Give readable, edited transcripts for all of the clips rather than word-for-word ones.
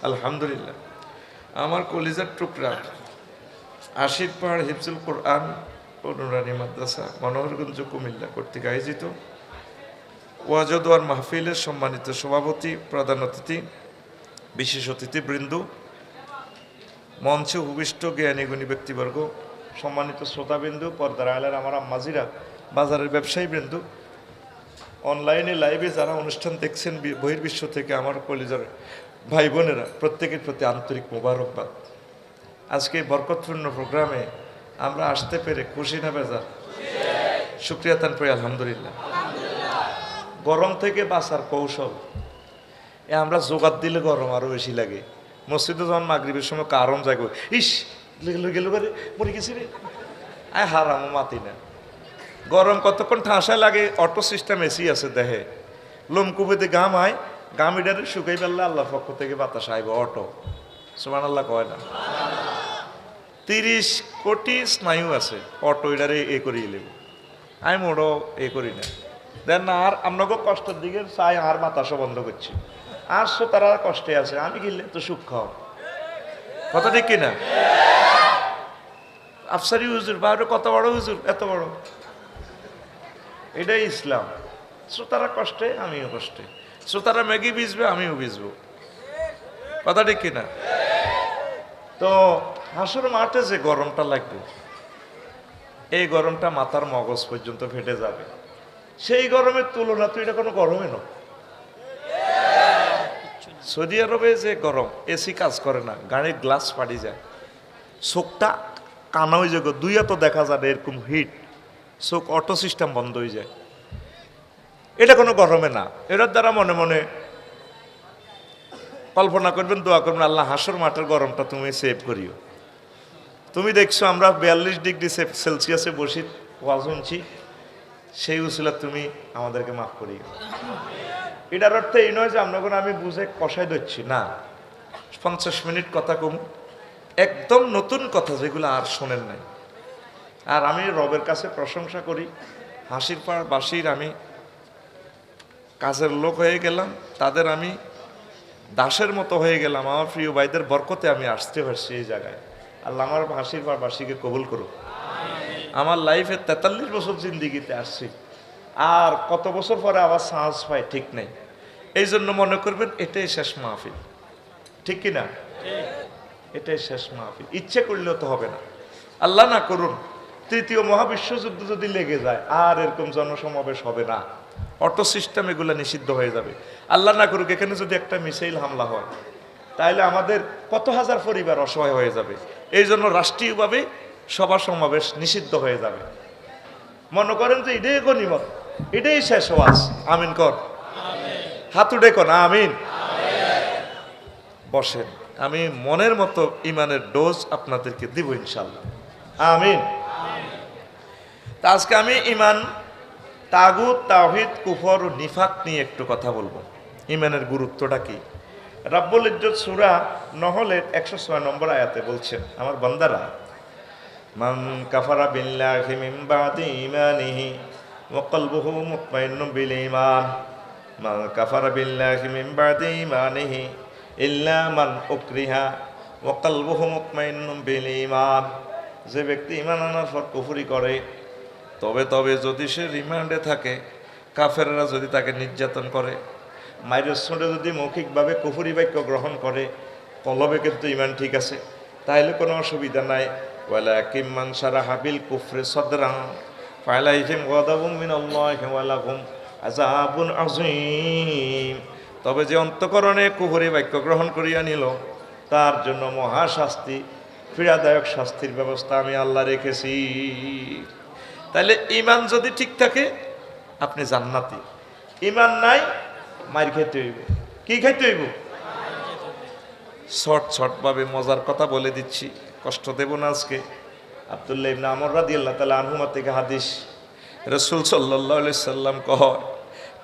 আলহামদুলিল্লাহ। আমার কলিজার টুকরা আশির পাহাড় হিফজুল কোরআন ও নুরানি মাদ্রাসা মনোহরগঞ্জ কুমিল্লা কর্তৃক আয়োজিত ওয়াজদোয়ার মাহফিলের সম্মানিত সভাপতি, প্রধান অতিথি, বিশেষ অতিথিবৃন্দ, মঞ্চে উপবিষ্ট জ্ঞানী গুণী ব্যক্তিবর্গ, সম্মানিত শ্রোতাবিন্দু, পর্দার আলের আমার আম্মাজিরা, বাজারের ব্যবসায়ীবৃন্দ, অনলাইনে লাইভে যারা অনুষ্ঠান দেখছেন বহির্বিশ্ব থেকে আমার কলিজার ভাই বোনেরা, প্রত্যেকের প্রতি আন্তরিক মোবারকবাদ। আজকে বরকতপূর্ণ প্রোগ্রামে আমরা আসতে পেরে খুশি না বেজার? শুকরিয়া তান পড়ি আলহামদুলিল্লাহ। গরম থেকে বাঁচার কৌশল আমরা জোগাড় দিলে গরম আরো বেশি লাগে। মসজিদে যখন মাগরিবের সময় কারণ জাগো, ইস গেল মরে গেছি রে, আয় হারামো মাতি না। গরম কতক্ষণ ঠাসা লাগে, অটো সিস্টেম এসি আছে দেহে, লোমকুপিতে গাম হয়, গাম ইডারে শুকাই ফেললে আল্লাহর পক্ষ থেকে বাতাস আইব। অটো সুবহানাল্লাহ কয় না? 30 কোটি স্নায়ু আছে অটো ইডারে এ করিয়ে লেব। আমি মোড়ো এ করি না, দেন আর আপনাকে কষ্টের দিকে চাই, আর বাতাসও বন্ধ করছি। আর তারা কষ্টে আছে, আমি গিলে তো সুখ খাও। কথা ঠিক কিনা? আফসারি হুজুর বা কত বড় হুজুর, এত বড়, এটাই ইসলাম। শ্রোতারা কষ্টে, আমিও কষ্টে। শ্রোতারা ম্যাগি ভিজবে, আমিও ভিজবো। কথা ঠিক কিনা? তো হাসুর মাঠে যে গরমটা লাগবে, এই গরমটা মাথার মগজ পর্যন্ত ফেটে যাবে। সেই গরমের তুলনা তো এটা কোনো গরমে নয়। সৌদি আরবে যে গরম, এসি কাজ করে না, গাড়ির গ্লাস ফাটি যায়, চোখটা কানা হয়ে যায়, দুই এত দেখা যায় এরকম হিট, চোখ অটো সিস্টেম বন্ধ হয়ে যায়। এটা কোনো গরমে না। এটার দ্বারা মনে মনে কল্পনা করবেন, দোয়া করবেন, আল্লাহ হাসর মাঠের গরমটা তুমি সেভ করিও। তুমি দেখছো আমরা 42 ডিগ্রি সেলসিয়াসে বসি ওয়াজ শুনছি, সেই উসিলা তুমি আমাদেরকে মাফ করিও। এটার অর্থ এই নয় যে আপনাকে আমি বুঝে কষাই দিচ্ছি না। 50 মিনিট কথা কম, একদম নতুন কথা যেগুলো আর শোনেন নাই। আর আমি রবের কাছে প্রশংসা করি, হাসির পাড় বাসির আমি কাজের লোক হয়ে গেলাম, তাদের আমি দাসের মতো হয়ে গেলাম। আমার প্রিয় ভাইদের বরকতে আমি আসতে পারছি এই জায়গায়। আল্লাহ আমার হাসির পাড় বাসীকে কবুল করুক। আমার লাইফে 43 বছর জিন্দিগিতে আসছি, আর কত বছর পরে আবার সাহস পাই ঠিক নেই। এই জন্য মনে করবেন এটাই শেষ মাহফিল, ঠিক কিনা? এটাই শেষ মাহফিল। ইচ্ছে করলেও তো হবে না, আল্লাহ না করুন তৃতীয় মহাবিশ্বযুদ্ধ যদি লেগে যায়, আর এরকম জনসমাবেশ হবে না। অটো সিস্টেম এগুলো নিষিদ্ধ হয়ে যাবে। আল্লাহ না করুক এখানে যদি একটা মিসাইল হামলা হয়, তাহলে আমাদের কত হাজার পরিবার অসহায় হয়ে যাবে। এই জন্য রাষ্ট্রীয়ভাবে সভা সমাবেশ নিষিদ্ধ হয়ে যাবে। মনে করেন যে এটাই গনিমত, এটাই শেষ ওয়াজ। আমিন কর, হাত উঠে কর আমিন। বসেন, আমি মনের মতো ইমানের ডোজ আপনাদেরকে দিব ইনশাল্লাহ। আমিন। তা আজকে আমি ইমান, তাগুত, তাওহীদ, কুফর ও নিফাক নিয়ে একটু কথা বলবো। ইমানের গুরুত্বটা কি? রাব্বুল ইজ্জত সূরা নহলের 106 নম্বর আয়াতে বলছেন, আমার বান্দারা, মান কাফারা বিল্লাহি মিন বাদি ঈমানিহি ওয়া কলবুহু মুতমাইন্নুন বিল ঈমান, মান কাফারা বিল্লাহি মিন বাদি ঈমানিহি ইল্লা মান উকরিহা ওয়া কলবুহু মুতমাইন্নুন বিল ঈমান। যে ব্যক্তি ঈমান আনার পর কুফরি করে, তবে যদি সে রিমান্ডে থাকে, কাফেররা যদি তাকে নির্যাতন করে, মায়ের সঙ্গে যদি মৌখিকভাবে কুফরি বাক্য গ্রহণ করে, কলবে কিন্তু ইমান ঠিক আছে, তাহলে কোনো অসুবিধা নাই। ওয়ালাকিন মান শারাহা বিল কুফরি সাদরান ফালাইহিম গাদাবুম মিনাল্লাহি ওয়া লাহুম আযাবুন আযীম। তবে যে অন্তঃকরণে কুফরি বাক্য গ্রহণ করিয়া নিল, তার জন্য মহাশাস্তি, পীড়াদায়ক শাস্তির ব্যবস্থা আমি আল্লাহ রেখেছি। তাহলে ইমান যদি ঠিক থাকে আপনি জান্নাতি, ইমান নাই মার খেতে হইব। কি খাইতে হইব? শর্ট ভাবে মজার কথা বলে দিচ্ছি, কষ্ট দেব না আজকে। আব্দুল্লাহ ইবনে আমর রাদিয়াল্লাহু তাআলা আনহুমা থেকে হাদিস, রাসূল সাল্লাল্লাহু আলাইহি সাল্লাম কয়,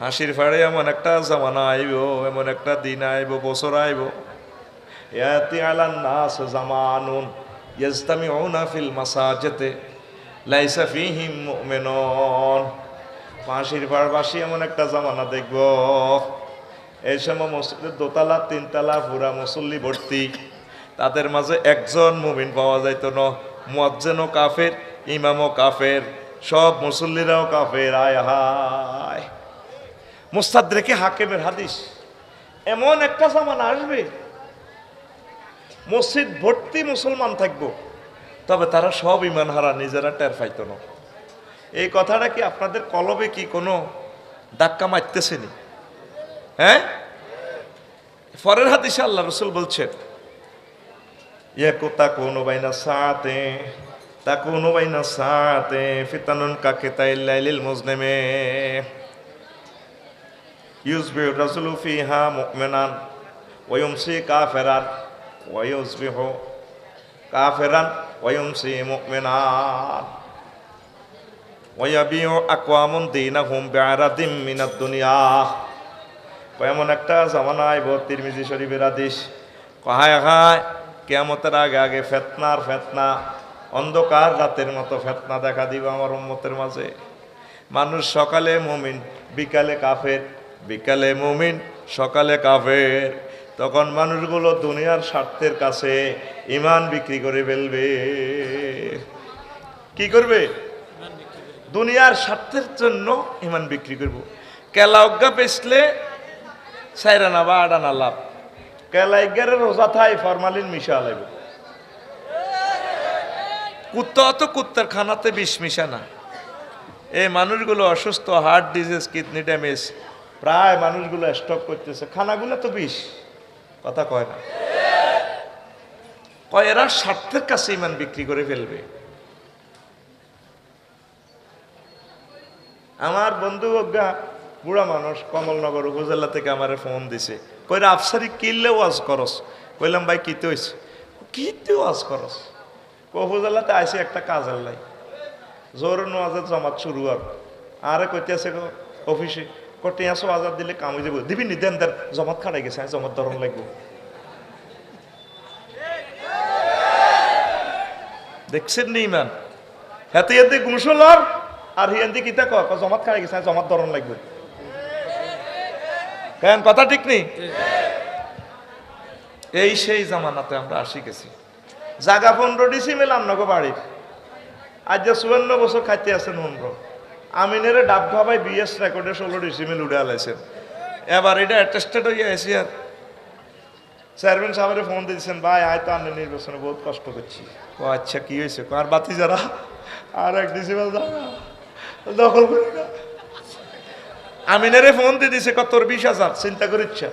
হাসির ফাড়ে এমন একটা জামানা আইব, এমন একটা দিন আইব, বছর আইব, ইয়াতি আলান নাস জামানুন ইয়াজতামিউনা ফিল মাসাজিদে লাইসা ফিহিম মুমিনুন। হাসির ফাড়বাসী এমন একটা জামানা দেখব, এই সময় মসজিদের দোতলা তিনতলা পুরা মুসল্লি ভর্তি, তাদের মাঝে একজন মুমিন পাওয়া যাইত না। মুয়াজ্জিনও কাফের, ইমামও কাফের, সব মুসল্লিরাও কাফের। আয় হায়, মুস্তাদরেকে হাকিমের হাদিস। এমন একটা জামানা আসবে মসজিদ ভর্তি মুসলমান থাকবো, তবে তারা সব ইমান হারা, নিজেরা টের পাইত না। এই কথাটা কি আপনাদের কলবে কি কোনো ধাক্কা মারতেছেনি? হ্যাঁ, পরের হাদিসে আল্লাহ রাসূল বলছেন, তাকুনু বাইনা সাআতে ফিতানুন কাকিতাইল লাইলিল মুজলিমি ইউসবিহু রাজুলু ফিহা মুমিনান ওয়া ইউমসি কাফিরান ওয়া ইউসবিহু কাফিরান ওয়া ইউমসি মুমিনান ওয়া ইয়াবিউ আকওয়ামুন দীনাহুম বিআরাদিম মিনাদ দুনিয়া। এমন একটা জামানা আইব, তিরমিজি শরীফের হাদিস, হায় হায় কিয়ামতের আগে আগে ফিতনার ফিতনা, অন্ধকার রাতের মতো ফিতনা দেখা দিব আমার উম্মতের মাঝে। মানুষ সকালে মুমিন, বিকালে কাফের, বিকালে মুমিন, সকালে কাফের। তখন মানুষগুলো দুনিয়ার স্বার্থের কাছে ঈমান বিক্রি করে ফেলবে। কি করবে? দুনিয়ার স্বার্থের জন্য ঈমান বিক্রি করব। কেলা অজ্ঞা বেচলে সাইরানা বা আডানা লাভ, কেলা এগারের রোজা থাই ফরমালিন মিশা লাগবে। কুত্তা তো কুত্তার খানাতে বিষ মিশা না। এই মানুষগুলো অসুস্থ, হার্ট ডিজিজ, কিডনি ড্যামেজ, প্রায় মানুষগুলো স্টক করতেছে, খানাগুলো তো বিষ। কথা কয় না, কয় এরা স্বার্থের কাছে ঈমান বিক্রি করে ফেলবে। আমার বন্ধু অজ্ঞা বুড়া মানুষ, কমলনগর উপজেলা থেকে আমারে ফোন দিছে, কইরা আফসারি কিনলে ওয়াজ করস। কইলাম ভাই কিতে হইছে? কিতে ওয়াজ করস? উপজেলাতে আইসে একটা কাজের লাই, জোর নোয়াজের জমাত শুরু আর আরে কইতে আছে অফিসে, কটে আসো আজাদ দিলে কাম হয়ে যাবো, দিবি নি দেন দেন, জমাত খাড়াই গেছে, জমাত ধরন লাগবো। দেখছেন নি ইমান? হাতে হাতে গুমসলর আর হিয়ান্দি কিতা ক জমাত খাড়াই গেছে, জমাত ধরন লাগবে। কেন কথা ঠিক নেই? এই সেই জামানাতে আমরা আসি গেছি। জাগা 15 ডিসিমেল আমনগো বাড়ির, আজ যে 54 বছর খাইতে আছেন 15। আমিনের ডাব খাবাই বিএস রেকর্ডে 16 ডিসিমেল উড়ে আলাইছেন। এবার এটা অ্যাটেস্টেড হয়ে আসি। আর চেয়ারম্যান সাহেবের ফোন দিয়েছেন, ভাই আয় তো আন্নের নির্বাচনে বহুত কষ্ট করছি। ও আচ্ছা কি হয়েছে? আর বাতি যারা আর 1 ডিসিমেল জায়গা দখল করি না। আমিনারে ফোন দিয়ে দিছে, তোর 20,000 চিন্তা করিচ্ছা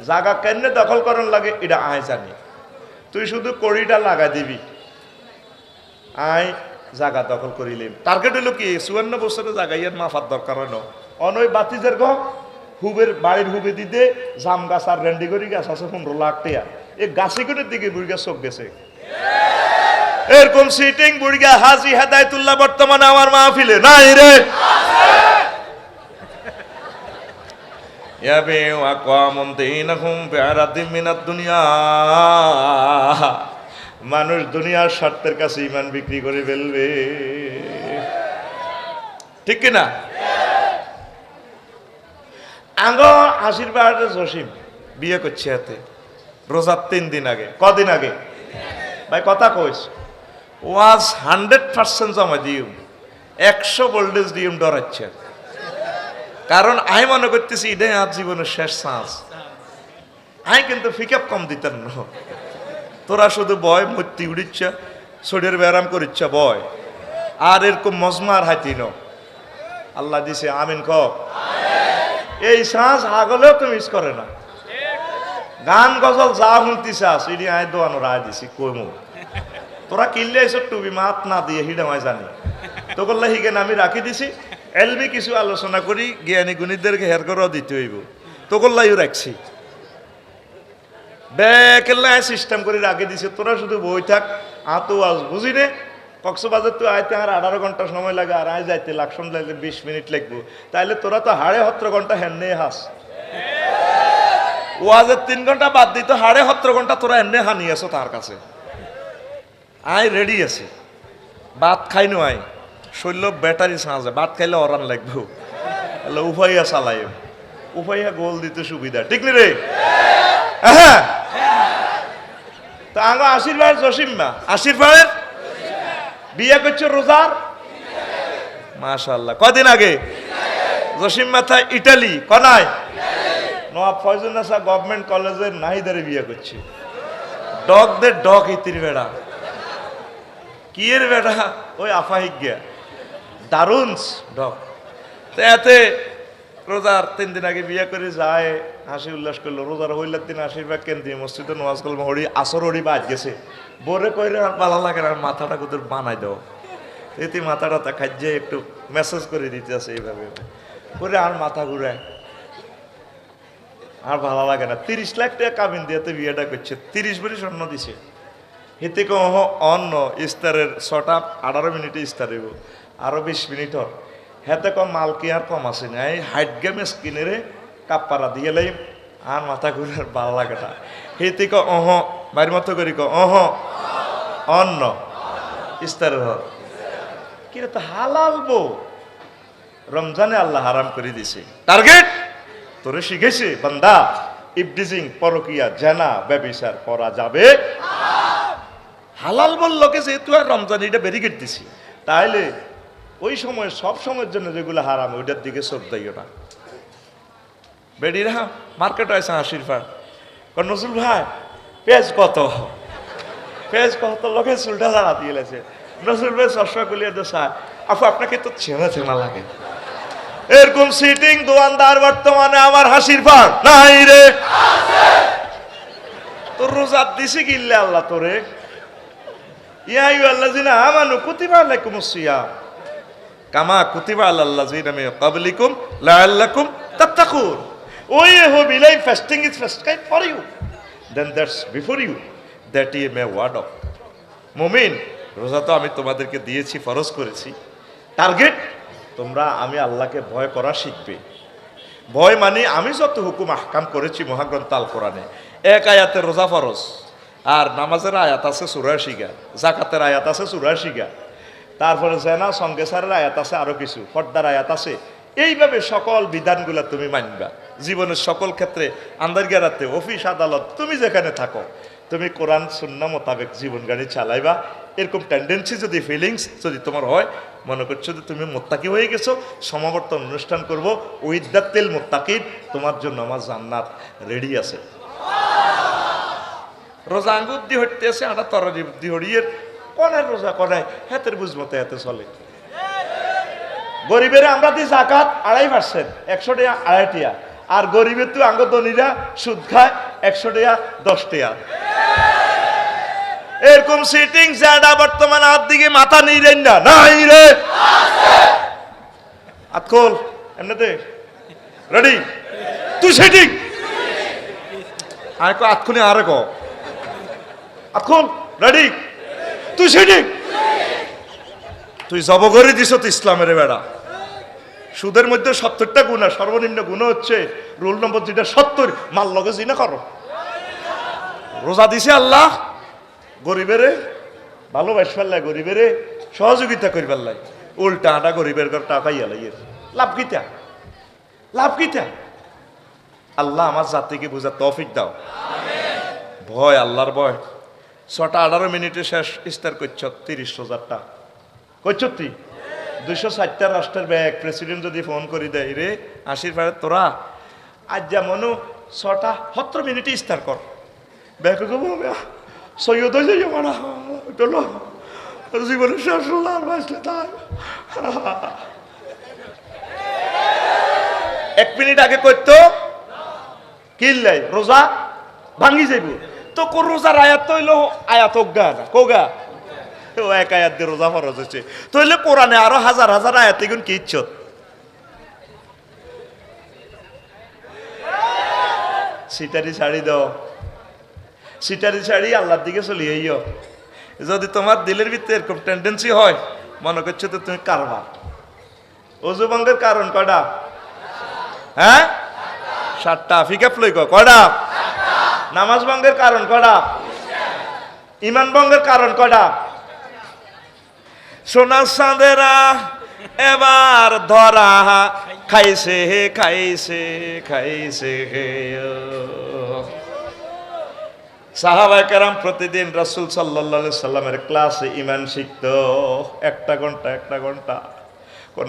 জায়গা কেন দখল করার লাগে এটা আয় জানি, তুই শুধু কড়িটা লাগা দিবি, আয় জায়গা দখল করিলেন। টার্গেট হলো কি 54 বছরে জায়গা ইয়ার মাফার দরকার হয় না। অনয় বাতিজের ঘর হুবের বাড়ির হুবে দিতে জাম গাছ আর রেন্ডিগরি গাছ আছে 15 লাখ টাকা। এই গাছিগুলোর দিকে বুড়িগা চোখ গেছে। এরকম সিটিং বুড়িগা হাজি হেদায়েতুল্লাহ বর্তমানে আমার মাহফিলে নাই রে। ইয়াবিউ আকওয়ামুন দীনাহুম বিআরাদিম মিনাদ দুনিয়া। মানুষ দুনিয়ার স্বার্থের কাছে ঈমান বিক্রি করে ফেলবে, ঠিক কিনা? আঙ্গ আশীর্বাদ জসিম বিয়ে করছে হাতে রোজার 3 দিন আগে। কদিন আগে ভাই কথা কইস, ওয়াজ 100% জমা দিউম, 100 ভোল্টেজ দিউম ডরাচ্ছে। কারণ আমি মনে করতেছি এটাই আজ জীবনের শেষ চান্স। আমি কিন্তু ফিকাপ কম দিতেন না। তোরা শুধু বয় মূর্তি উড়িচ্ছা, শরীর ব্যায়াম করিচ্ছা বয়, আর এরকম মজমার হাতি ন আল্লাহ দিছে। আমিন ক। এই শ্বাস আগলেও তো মিস করে না। গান গজল যা শুনতি চাস এটি আয় দোয়ানো রায় দিছি কইমু। তোরা কিনলে এসব টুবি মাত না দিয়ে হিডামায় জানি তো করলে হিগেন আমি রাখি দিছি। এলবি কিছু আলোচনা করি, জ্ঞানী গুণীদেরকে হের করাও দিতে হইব, তো করলাইও রাখছি। বেকেল্লায় সিস্টেম করে রাখি দিছে। তোরা শুধু বই থাক, আতো আজ বুঝি রে। কক্সবাজার তো আইতে আর 18 ঘন্টা সময় লাগে, আর আয় যাইতে লাকসম লাগলে 20 মিনিট লাগবো। তাইলে তোরা তো 17.5 ঘন্টা হেন্নে হাস। ওয়াজের 3 ঘন্টা বাদ দিত, 17.5 ঘন্টা তোরা এমনি হানি আছো তার কাছে। আয় রেডি আছি, ভাত খাই নো আয় শৈল ব্যাটারি সাঁজে, ভাত খাইলে অরান লাগবো, উভয় চালাই। উপাইয়া গোল দিতে সুবিধা, ঠিক নি রে? হ্যাঁ, তা আগে আশীর্বাদ জসিম্মা, আশীর্বাদের বিয়ে করছে রোজার, মাশাআল্লাহ। কদিন আগে জসিম্মা থা ইটালি, কনায় নওয়াব ফয়জুন্নেসা গভর্নমেন্ট কলেজের নাহিদারে বিয়ে করছে। ডগদের ডগ ইতির বেড়া, কি এর বেড়া, ওই আফাহিক গিয়া দারুণ ডগ। তো এতে রোজার 3 দিন আগে বিয়ে করে যায়, হাসি উল্লাস করলো। রোজার হইলার দিন আশীর্বাদ কেন্দ্রীয় মসজিদে নামাজ করলাম, হরি আসর হরি বাজ গেছে। বোরে কইলে আর ভালো লাগে না, মাথাটা কোথাও বানাই দাও, এতে মাথাটা খাইয়ে একটু মেসেজ করে দিতে আছে এইভাবে করে, আর মাথা ঘুরায়, আর ভালো লাগে না। 30 লাখ টাকা কাবিন দিয়ে বিয়েটা করছে, 30 ভরি স্বর্ণ দিছে। হেতে কহ অন্য ইস্তারের 6টা 18 মিনিটে ইস্তার হইব, আরো 20 মিনিট হর। হেতে কম মাল কি আর কম আছে না, এই হাইট গেমে স্কিনেরে কাপড়া দিয়ে লাই, আর মাথা ঘুরে আর ভালো লাগে না। হেতে ক অহ বাড়ির মতো করি ক অহ অন্য ইস্তারের হর কিরে তো হালাল বো, রমজানে আল্লাহ হারাম করে দিছে। টার্গেট তোরে শিখেছে বান্দা, ইবডিজিং, পরকিয়া, জেনা, ব্যভিচার করা যাবে। হালাল বললো কে, যেহেতু আর রমজান এটা ব্যারিকেড দিছি, তাইলে ওই সময় সব সময়ের জন্য যেগুলো হারাম ওইটার দিকে চোখ দিও না। বেডিরা মার্কেট আছে আশীর্বাদ, নজরুল ভাই পেঁয়াজ কত, পেঁয়াজ কত, লোকে চুলটা লাড়া দিয়ে গেছে। নজরুল ভাই চশমা গুলিয়ে দোষা, আপু আপনাকে তো চেনা চেনা লাগে। এরকম সিটিং দোয়ানদার বর্তমানে আমার হাসির পার নাই রে, তোর রোজা দিছি গিল্লে আল্লাহ তোরে। ইয়া আইয়ুহাল্লাযিনা আমানু কুতিবা আলাইকুমুস সিয়াম কামা কুতিবা আলাল লাযিনা মিন ক্বাবলিকুম লাআল্লাকুম তাত্তাকুন। ওই হোপ ইলাই fasting is prescribed for you, then that's before you that you may ward off. মুমিন, রোজা তো আমি তোমাদেরকে দিয়েছি, ফরজ করেছি। টার্গেট তোমরা আমি আল্লাহকে ভয় করা শিখবে। ভয় মানে আমি যত হুকুম আহকাম করেছি মহাগ্রন্থ আল কোরআনে, এক আয়াতে রোজা ফরজ, আর নামাজের আয়াত আছে 84 গা, জাকাতের আয়াত আছে 84 গা, তারপরে জেনা সঙ্গেসারের আয়াত আছে আরো কিছু, পর্দার আয়াত আছে। এইভাবে সকল বিধানগুলা তুমি মানবা জীবনের সকল ক্ষেত্রে, আন্দার গেরাতে, অফিস আদালত, তুমি যেখানে থাকো তুমি কোরআন সুন্নাহ মোতাবেক জীবন গাড়ি চালাইবা। এরকম টেন্ডেন্সি যদি, ফিলিংস যদি তোমার হয়, মনে করছো যে তুমি মোত্তাকি হয়ে গেছো, সমাবর্তন অনুষ্ঠান করব, উইদ্দাতিল মুত্তাকিন, তোমার জন্য আমার জান্নাত রেডি আছে। রোজা আঙ্গুর দিয়ে হইতে আছে, আটা তরারি দিয়ে হরিয়ের কনের রোজা কনায় হাতের বুঝমতে হাতে চলে। গরিবের আমরা দিই জাকাত 2.5%, 100 টাকা 2.5 টাকা, আর গরিবের তো আঙ্গদনীরা সুদ খায় 100 টাকা 10 টাকা। এরকম সিটিং যারা বর্তমানে হাত দিকে মাথা নিলেন না, নাই রে আতকল এমনিতে রেডি, তুই সিটিং আর আতকুনি আরে ক আতকল রেডি, তুই সিটিং, তুই জব করে দিস তো ইসলামের বেড়া। সুদের মধ্যে 70টা গুণা, সর্বনিম্ন গুণ হচ্ছে রুল নম্বর যেটা 70, মাল লগে জিনা করো। রোজা দিছে আল্লাহ গরিবেরে ভালোবাস ফেললাই, গরিবেরে সহযোগিতা করি ফেললাই, উল্টা আটা গরিবের ঘর টাকা ইয়ালাই, লাভ কিতা, লাভ কিতা। আল্লাহ আমার জাতিকে বোঝার তৌফিক দাও। ভয়, আল্লাহর ভয়। 6টা 18 মিনিটে শেষ ইস্তার করছ 30,000 টাকা করছ তুই। 260টা রাষ্ট্রের ব্যাগ প্রেসিডেন্ট যদি ফোন করি দেয়, রে আশীর্বাদ তোরা আজ যেমন 6টা 17 মিনিটে ইস্তার কর, ব্যাগ সৈয়দ হয়ে যাই মারা চলো জীবনের শেষ আর বাঁচলে তাই। 1 মিনিট আগে করতো কিল্লাই রোজা ভাঙি যাইব, তো কোন রোজার আয়াত তো হইলো আয়াত অজ্ঞা না কোগা, ও এক আয়াত দিয়ে রোজা ফরজ হচ্ছে, তো হইলে কোরআনে আরো হাজার হাজার আয়াত, এগুন কি ইচ্ছত। সিটারি শাড়ি দাও, সিটারি শাড়ি আল্লাহর দিকে চলিয়েইও। যদি তোমার দিলের ভিতরে এরকম টেন্ডেন্সি হয়, মনে করছো তো তুমি কারবার। অজু ভঙ্গের কারণ কয়টা? হ্যাঁ 7টা। ফিকা ফ্লই কয়টা? নামাজ ভঙ্গের কারণ কয়টা? ইমান ভঙ্গের কারণ কয়টা? সোনার চাঁদেরা এবার ধরা খাইছে খাইছে খাইছে। সাহাবায়ে কেরাম প্রতিদিন রাসূল সাল্লাল্লাহু আলাইহি সাল্লামের ক্লাসে ঈমান শিখতো, একটা ঘন্টা।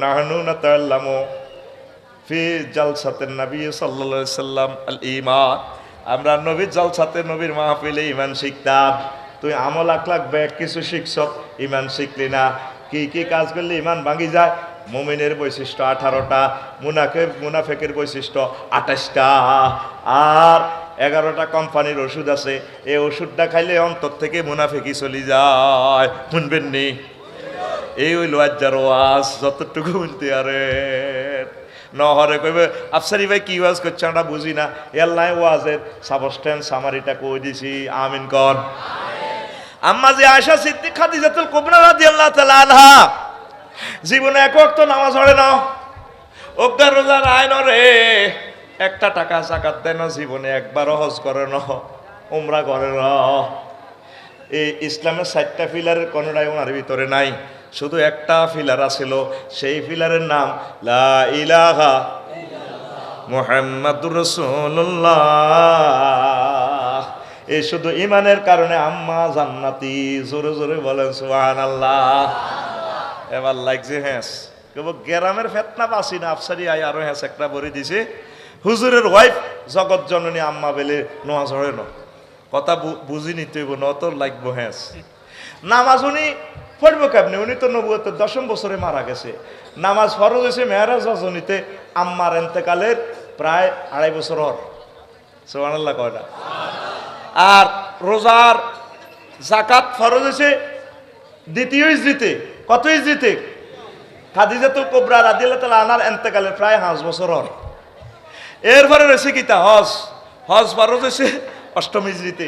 নাহনু নাতাআল্লামু ফি জালসাতিন নবী সাল্লাল্লাহু আলাইহি সাল্লাম আল ঈমান, আমরা নবীর জালসাতে নবীর মাহফিলে ঈমান শিখতাম। তুই আমল আখলাক ব্যাগ কিছু শিখছ, ঈমান শিখলি না। কি কি কাজ করলে ঈমান ভাঙি যায়? মুমিনের বৈশিষ্ট্য 18টা, মুনাফিকের বৈশিষ্ট্য 28টা, আর 11টা কোম্পানির ওষুধ আছে। এই ওষুধটা খাইলে অন্তর থেকে মুনাফিকি চলে যায়। শুনবেন নি? এই হইল আজ্জার ওয়াজ, যতটুকু শুনতে আরে নহরে কইবে আফসারি ভাই কি ওয়াজ করছে আমরা বুঝি না। এল্লাই ওয়াজের সাবস্টেন্স সামারিটা কই দিছি। আমিন কর। আম্মা যে আয়েশা সিদ্দিক খাদিজাতুল কুবরা রাদিয়াল্লাহু তাআলা আনহা জীবনে এক ওয়াক্ত নামাজ পড়ে না, অজ্ঞা রোজার আইন রে, একটা টাকা যাকাত দেয় না, জীবনে একবারও হজ করে না, উমরা করে না। এই ইসলামের 4টা পিলারের কোনটাই ওনার ভিতরে নাই, শুধু একটা পিলার আছিল, সেই পিলারের নাম লা ইলাহা মুহাম্মাদুর রাসূলুল্লাহ। এই শুধু ইমানের কারণে আম্মা জান্নাতি। জোরে জোরে বলেন সুবহানাল্লাহ। এবার লাগছে হ্যাঁ কেবল গ্রামের ফেতনা বাসি না, আফসারি আই আরো হ্যাঁ একটা বলে দিছে, হুজুরের ওয়াইফ জগৎ জননী আম্মা বেলে নোয়া ঝরে ন কথা বুঝি নিতে হইব, নত লাগবো হ্যাঁ। নামাজ উনি পড়বো কেমনি? উনি তো নবুয়তের 10ম বছরে মারা গেছে। নামাজ ফরজ হয়েছে মেহরাজ রজনীতে, আম্মার এন্তেকালের প্রায় 2.5 বছর হর। সুবহানাল্লাহ কয়টা? আর রোজার যাকাত ফরজ হয়েছে দ্বিতীয় হিজরিতে। কত হিজরিতে? খাদিজাতুল কুবরা রাদিয়াল্লাহু তাআলা আনহার এন্তেকালের প্রায় 5 বছর হর। এরপরে রয়েছে কিতা হজ ফরজ হয়েছে 8ম হিজরিতে,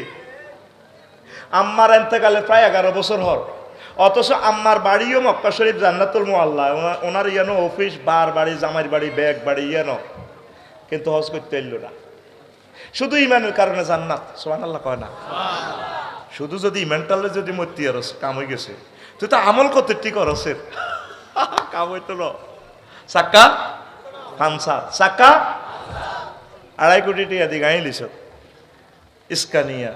আম্মার এন্তেকালের প্রায় 11 বছর হর। অথচ আম্মার বাড়িও মক্কা শরীফ জান্নাতুল মুআল্লা, ওনার ইয়ানো অফিস, বার বাড়ি, জামাইর বাড়ি, ব্যাগ বাড়ি ইয়ানো, কিন্তু হজ করতে এলো না। শুধু ইমানের কারণে জান্নাত। সুবহানাল্লাহ কয় না? শুধু যদি ইমানটালে যদি মতি আর কাম হয়ে গেছে, তুই তো আমল করতে ঠিক করছেন, কাম হইতো না। চাক্কা পাঞ্চার, চাক্কা 2.5 কোটি টাকা দিয়ে গাড়ি লিছ। স্কানিয়া,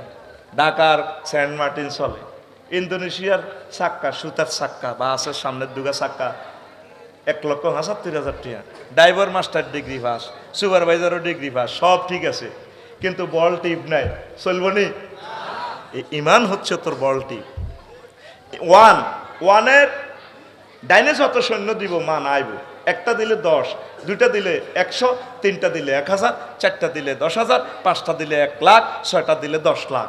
ঢাকার সেন্ট মার্টিন চলে, ইন্দোনেশিয়ার চাক্কা, সুতার চাক্কা, বাসের সামনের দুগা চাক্কা 1,75,000 টাকা। ড্রাইভার মাস্টার ডিগ্রি পাস, সুপারভাইজারও ডিগ্রি পাস, সব ঠিক আছে, কিন্তু বল টিপ নাই, চলবো নি? ইমান হচ্ছে তোর বল টিপ। ওয়ানের ডাইনে যত সৈন্য দিব মান আইব, একটা দিলে 10, 2টা দিলে 100, 3টা দিলে 1000, 4টা দিলে 10,000, 5টা দিলে 1 লাখ, 6টা দিলে 10 লাখ।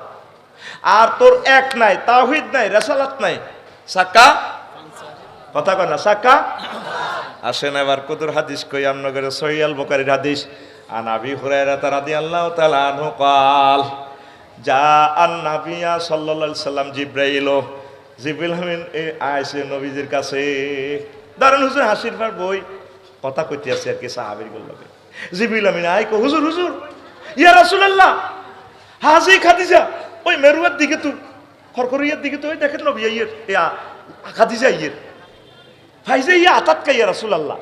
আর তোর এক নাই, তাওহীদ নাই, রিসালাত নাই, চাক্কা কথা কয় না, চাক্কা। আসেন এবার কদর হাদিস কই আমনগরে সহিহ আল বুখারীর হাদিস। আন আবি হুরায়রা রাদিয়াল্লাহু তাআলা আনহু قال জাআন নাবিয়্যা সাল্লাল্লাহু আলাইহি সাল্লাম জিবরিল আমিন আইছে নবীজির কাছে। দারুন হুজুর হাসির পার বই কথা কইতে আছে আর কি সাহাবীর লগে। জিবরিল আমিন আই কো হুজুর ইয়া রাসূলুল্লাহ হাজি খাদিজা ওই মেরুয়ার দিকে তো খরখরিয়ার দিকে তো ওই দেখেন নবী ইয়া খাদিজা ফাইজে ইয়া আতাত কা ইয়া রাসূলুল্লাহ।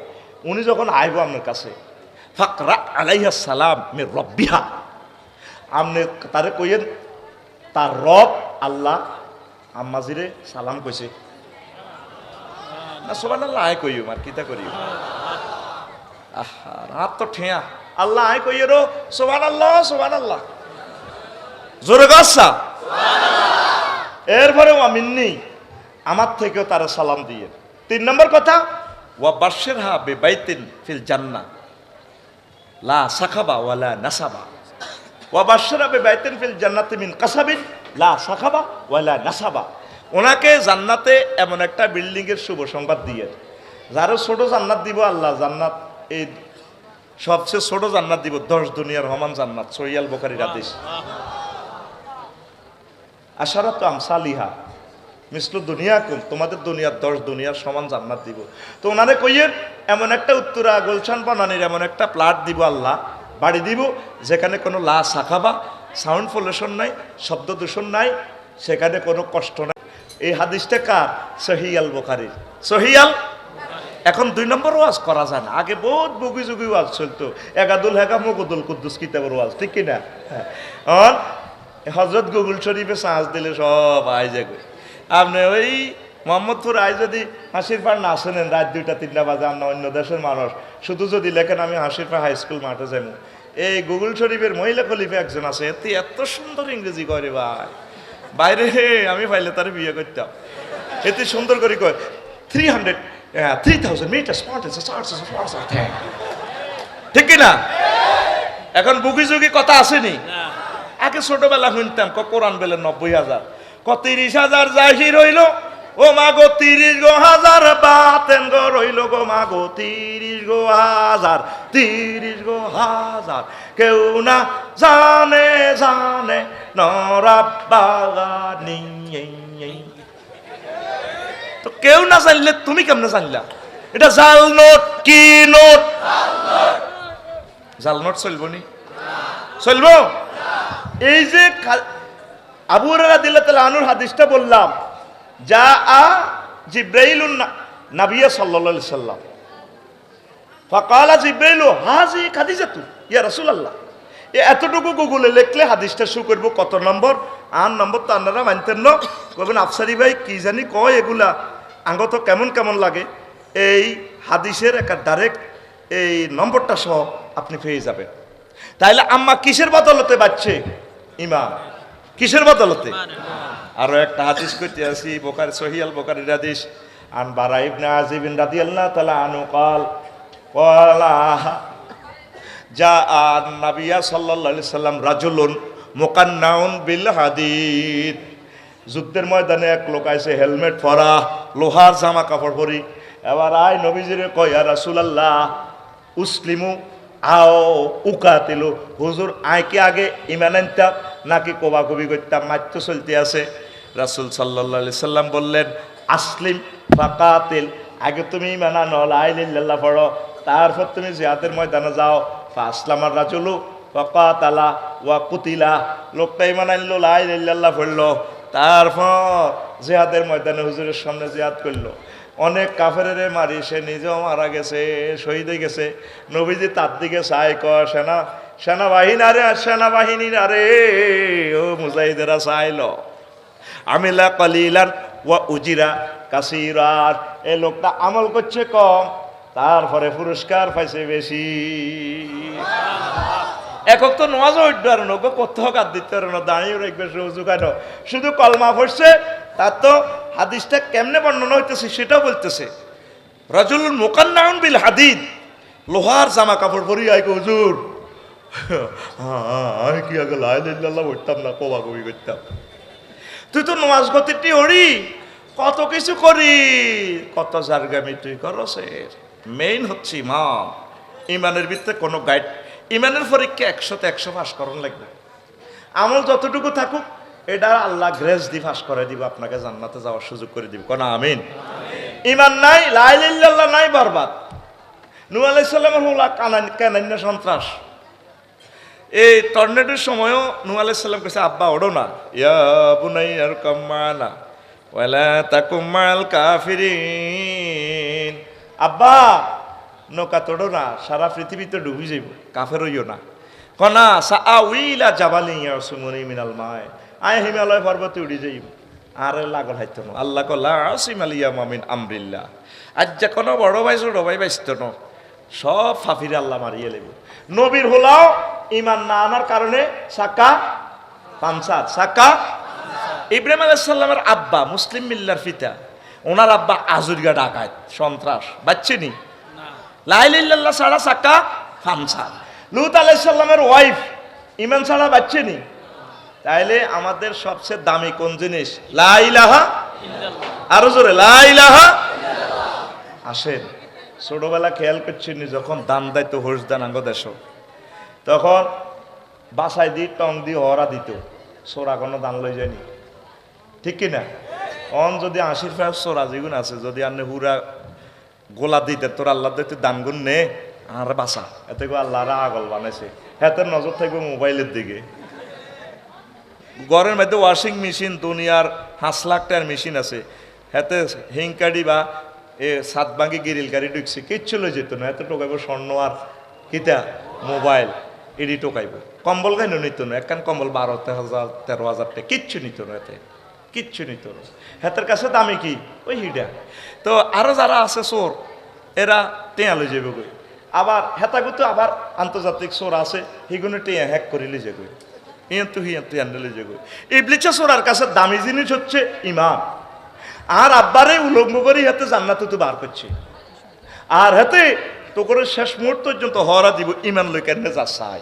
উনি যখন আইবো আপনার কাছে, ফাকরা আলাইহা সালাম মির রব্বিহা, আপনি তারে কইয়েন তার রব আল্লাহ আম্মাজিরে সালাম কইছে না। সুবহানাল্লাহ আয় কইও আর কিতা করিও, আহা রাত তো ঠেয়া আল্লাহ আয় কইয়ে রো সুবহানাল্লাহ জোরে গাছা সুবহানাল্লাহ। এরপরে আমিননি আমার থেকেও তারা সালাম দিয়ে। 3 নম্বর কথা, ওয়া বাশশিরহা বিবাইতিন ফিল জান্নাহ লা সাখাবা ওয়ালা নাসাবা। ওয়া বাশশিরহা বিবাইতিন ফিল জান্নাতি মিন কাসাবিন লা সাখাবা ওয়ালা নাসাবা। ওনাকে জান্নাতে এমন একটা বিল্ডিং এর শুভ সংবাদ দিয়ে, যারও ছোট জান্নাত দিব আল্লাহ, জান্নাত এই সবচেয়ে ছোট জান্নাত দিব, 10 দুনিয়ার সমান জান্নাত। সহিহ আল বুখারীর হাদিস। আশারাতু আমসালিহা মিসলু দুনিয়াকুম, তোমাদের দুনিয়ার 10 দুনিয়ার সমান জান্নাত দিব। তো ওনারে কইয়ের এমন একটা উত্তরা গুলশান বানানির এমন একটা প্লাট দিব আল্লাহ, বাড়ি দিব, যেখানে কোনো লা সাখাবা, সাউন্ড পলিউশন নাই, শব্দ দূষণ নাই, সেখানে কোনো কষ্ট নাই। এই হাদিসটা কার? সহিহ আল বুখারীর। সহিহ আল এখন 2 নম্বর ওয়াজ করা যায় না। আগে বহুত বগি যুগি ওয়াজ চলতো, একাদুল হেকা মুকুদুল কুদ্দুস কিতাবের ওয়াজ, ঠিক কিনা? আর হজরত গুগল শরীফে সাঁজ দিলে সব আই যাবে। আপনি ওই মোহাম্মদপুর আই যদি হাসির পাড় না শোনেন রাত 2টা-3টা বাজে, আমরা অন্য দেশের মানুষ শুধু যদি লেখেন আমি হাসির পাড় হাই স্কুল মাঠে যাবো, এই গুগল শরীফের মহিলা খলিফা একজন আছে, এত সুন্দর ইংরেজি করে ভাই, বাইরে আমি পাইলে তার বিয়ে করতাম। এতে সুন্দর করে কয় 3,000 মিটার, ঠিক কিনা? এখন বুগি যুগি কথা আসেনি। আগে ছোটবেলা শুনতাম কোরআন বেলে 90,000, 30,000 জাহির হইল, ও মা গো 30 গো হাজার, বাতেন গো রইল গো মা গো 30 গো হাজার, 30 গো হাজার, কেউ না জানে জানে নরাবাগানি। তো কেউ না জানলে তুমি কেমনে জানলা? এটা জাল নোট, কি নোট? জাল নোট চলবো নি? চলবো? এই যে আবু হুরায়রা রাদিয়াল্লাহু আনহুর হাদিসটা বললাম, যা জিব্রাইলুন নাবিয়্য সাল্লাল্লাহু আলাইহি সাল্লাম ফাকালা জিব্রাইলু হাজি খাদিজাতু ইয়া রাসূলুল্লাহ। এতটুকু গুগলে লিখলে হাদিসটা শু করবো কত নম্বর? 8 নম্বর। তো আপনারা মানতেন না, কবেন আফসারি ভাই কি জানি কয় এগুলা, আঙ্গত কেমন কেমন লাগে। এই হাদিসের একটা ডাইরেক্ট এই নম্বরটা সহ আপনি পেয়ে যাবেন। তাইলে আম্মা কিসের বদলতে বাচ্চে? ইমান। কিসের বদলতে? আরো একটা হাদিস কইতে আছি, বুখারী সহিহ আল বুখারীর হাদিস, আন বারা ইবনে আযিব রাদিয়াল্লাহু তাআলা আনহু قال ওয়ালা জাআ নবিয়্য সাল্লাল্লাহু আলাইহি সাল্লাম রাজুলুন মুকান্নাউন বিল হাদিদ। যুদ্ধের ময়দানে এক লোক আইছে হেলমেট পরা, লোহার জামা কাপড় পরি। এবার আয় নবীজিরে কয়, ইয়া রাসূলুল্লাহ উসলিমু আও উকাতিলু, হুজুর আয় কি আগে ঈমান আনতাম নাকি কোবাকুবি করতাম? মাত্র চলতে আছে। রাসূল সাল্লাল্লাহু আলাইহি সাল্লাম বললেন, আসলিম ফাকাতিল, আগে তুমি ঈমান আনো, লা ইলাহা ইল্লাল্লাহ পড়ো, তারপর তুমি জিহাদের ময়দানে যাও। ফাসলামার রাজুলু ফাকাতালা ওয়া কুতিলা, লোকটা ঈমান আনলো, লা ইলাহা ইল্লাল্লাহ পড়লো, তারপর জিহাদের ময়দানে হুজুরের সামনে জিহাদ করলো। অনেক কাফেরের মারি, সে নিজেও মারা গেছে, শহীদ হয়ে গেছে। নবীজি তার দিকে চাই, কয় সেনাবাহিনীরা রে, ও মুজাহিদেরা চাইল, আমিলা কালিলান ওয়া উজিরা কাসীরান, এই লোকটা আমল করছে কম, তারপরে পুরস্কার পাইছে বেশি। একক তো নামাজও উঠবে আর নৌকো করতে হোক আর দিতে পারে না, দাঁড়িয়ে রাখবে সুযোগানো, শুধু কলমা পড়ছে। তার তো হাদিসটা কেমনে বর্ণনা হইতেছে সেটাও বলতেছে, রাজুলুন মুকান্নাউন বিল হাদিদ, লোহার জামা কাপড় পরি আইকে হুজুর আমি কি আগে লা ইলাহা ইল্লাল্লাহ পড়তাম না, কোবাকুবি করতাম। তুই তো নামাজ গতিটি হরি, কত কিছু করি, কত জারগামি তুই করছের। মেইন হচ্ছে ইমান। ইমানের ভিতরে কোনো গাইড, ইমানের পরীক্ষা 100তে 100 পাস করার লাগবে। আমল যতটুকু থাকুক এটা আল্লাহ গ্রেস দিয়ে পাস করে দিব, আপনাকে জান্নাতে যাওয়ার সুযোগ করে দিব। কোন আমিন? ইমান নাই, লা ইলাহা ইল্লাল্লাহ নাই, বরবাদ। নূহ আলাইহিস সালামের হলো কানান্না সন্ত্রাস। এই টর্নেডোর সময়ও নূহ আলাইহিস সালাম কইছে, আব্বা ওড়ো না, ইয়া বুনাইয়া আরকাম মানা ওয়ালা তাকুম মাল কাফিরিন, আব্বা নৌকা তোড়ো না, সারা পৃথিবীতে ডুবি যাইব, কাফের হইও না। কনা সাআউইলা জাবালিন ইয়াসুমুনি মিনাল মায়, আয় হিমালয় পর্বতে উড়ি যাইব, আর লাগল হাইতো না। আল্লাহ কলা আসিম আলিয়া মামিন আমরিল্লাহ, আজ যে কোনো বড় ভাই ছোট ভাই বাইসত না, সব ফাফিরে আল্লাহ মারিয়ে লেব। নবীর হলাও ইমান না আনার কারণে সাকা পানসার, সাকা। ইব্রাহিম আলাইহিস সালামের আব্বা মুসলিম মিল্লার পিতা, ওনার আব্বা আজুরিয়া ডাকাত সন্ত্রাস, বাচ্চেনি লা ইলাহা ইল্লাল্লাহ ছাড়া সাকা পানসার। লূত আলাইহিস সালামের ওয়াইফ ইমান ছাড়া বাচ্চেনি। তাইলে আমাদের সবচেয়ে দামি কোন জিনিস? লা ইলাহা ইল্লাল্লাহ। আরো জোরে লা ইলাহা ইল্লাল্লাহ। আসেন, ছোটবেলা খেয়াল করছেন, যখন দান দায়িত্ব হোস দান আঙ্গ দেশ, তখন বাসায় দি টং দি হরা দিত, সোরা কোনো দান লই যায়নি, ঠিক কিনা? অন যদি 80% সোরা যেগুন আছে, যদি আপনি হুরা গোলা দিতে তোর আল্লাহ দিতে দান গুণ নে আর বাসা, এতে আল্লাহরা আগল বানাইছে, হাতে নজর থাকবে মোবাইলের দিকে। ঘরের মধ্যে ওয়াশিং মেশিন, দুনিয়ার 5 লাখ টাকার মেশিন আছে, হাতে হিংকাডি বা এ সাত ভাঙি গিরিল গাড়ি ঢুকছে, কিচ্ছু লই যেত না, এত টোকাইব স্বর্ণ আর কিতা মোবাইল এডি টোকাইব। কম্বল কেন নিত না, একখান কম্বল 12,000 13,000 টাকা, কিচ্ছু নিত না, এতে কিচ্ছু নিত না। হাতের কাছে দামি কি ওই হিডা। তো আরো যারা আছে চোর, এরা টেয়া লই যাবে গই। আবার হেতাগুতো আবার আন্তর্জাতিক চোর আছে, সেগুলো টেয়া হ্যাক করে লিজে গই, ইয়ন্তু হ্যান্ডেল লিজে গই। ইবলিসের চোরার কাছে দামি জিনিস হচ্ছে ইমান। আর আব্বারে উলঙ্গ করে হাতে জান্নাত তো বার করছে, আর হাতে তো করে শেষ মুহূর্ত পর্যন্ত হরা দিব ইমান লই কেন যা চাই।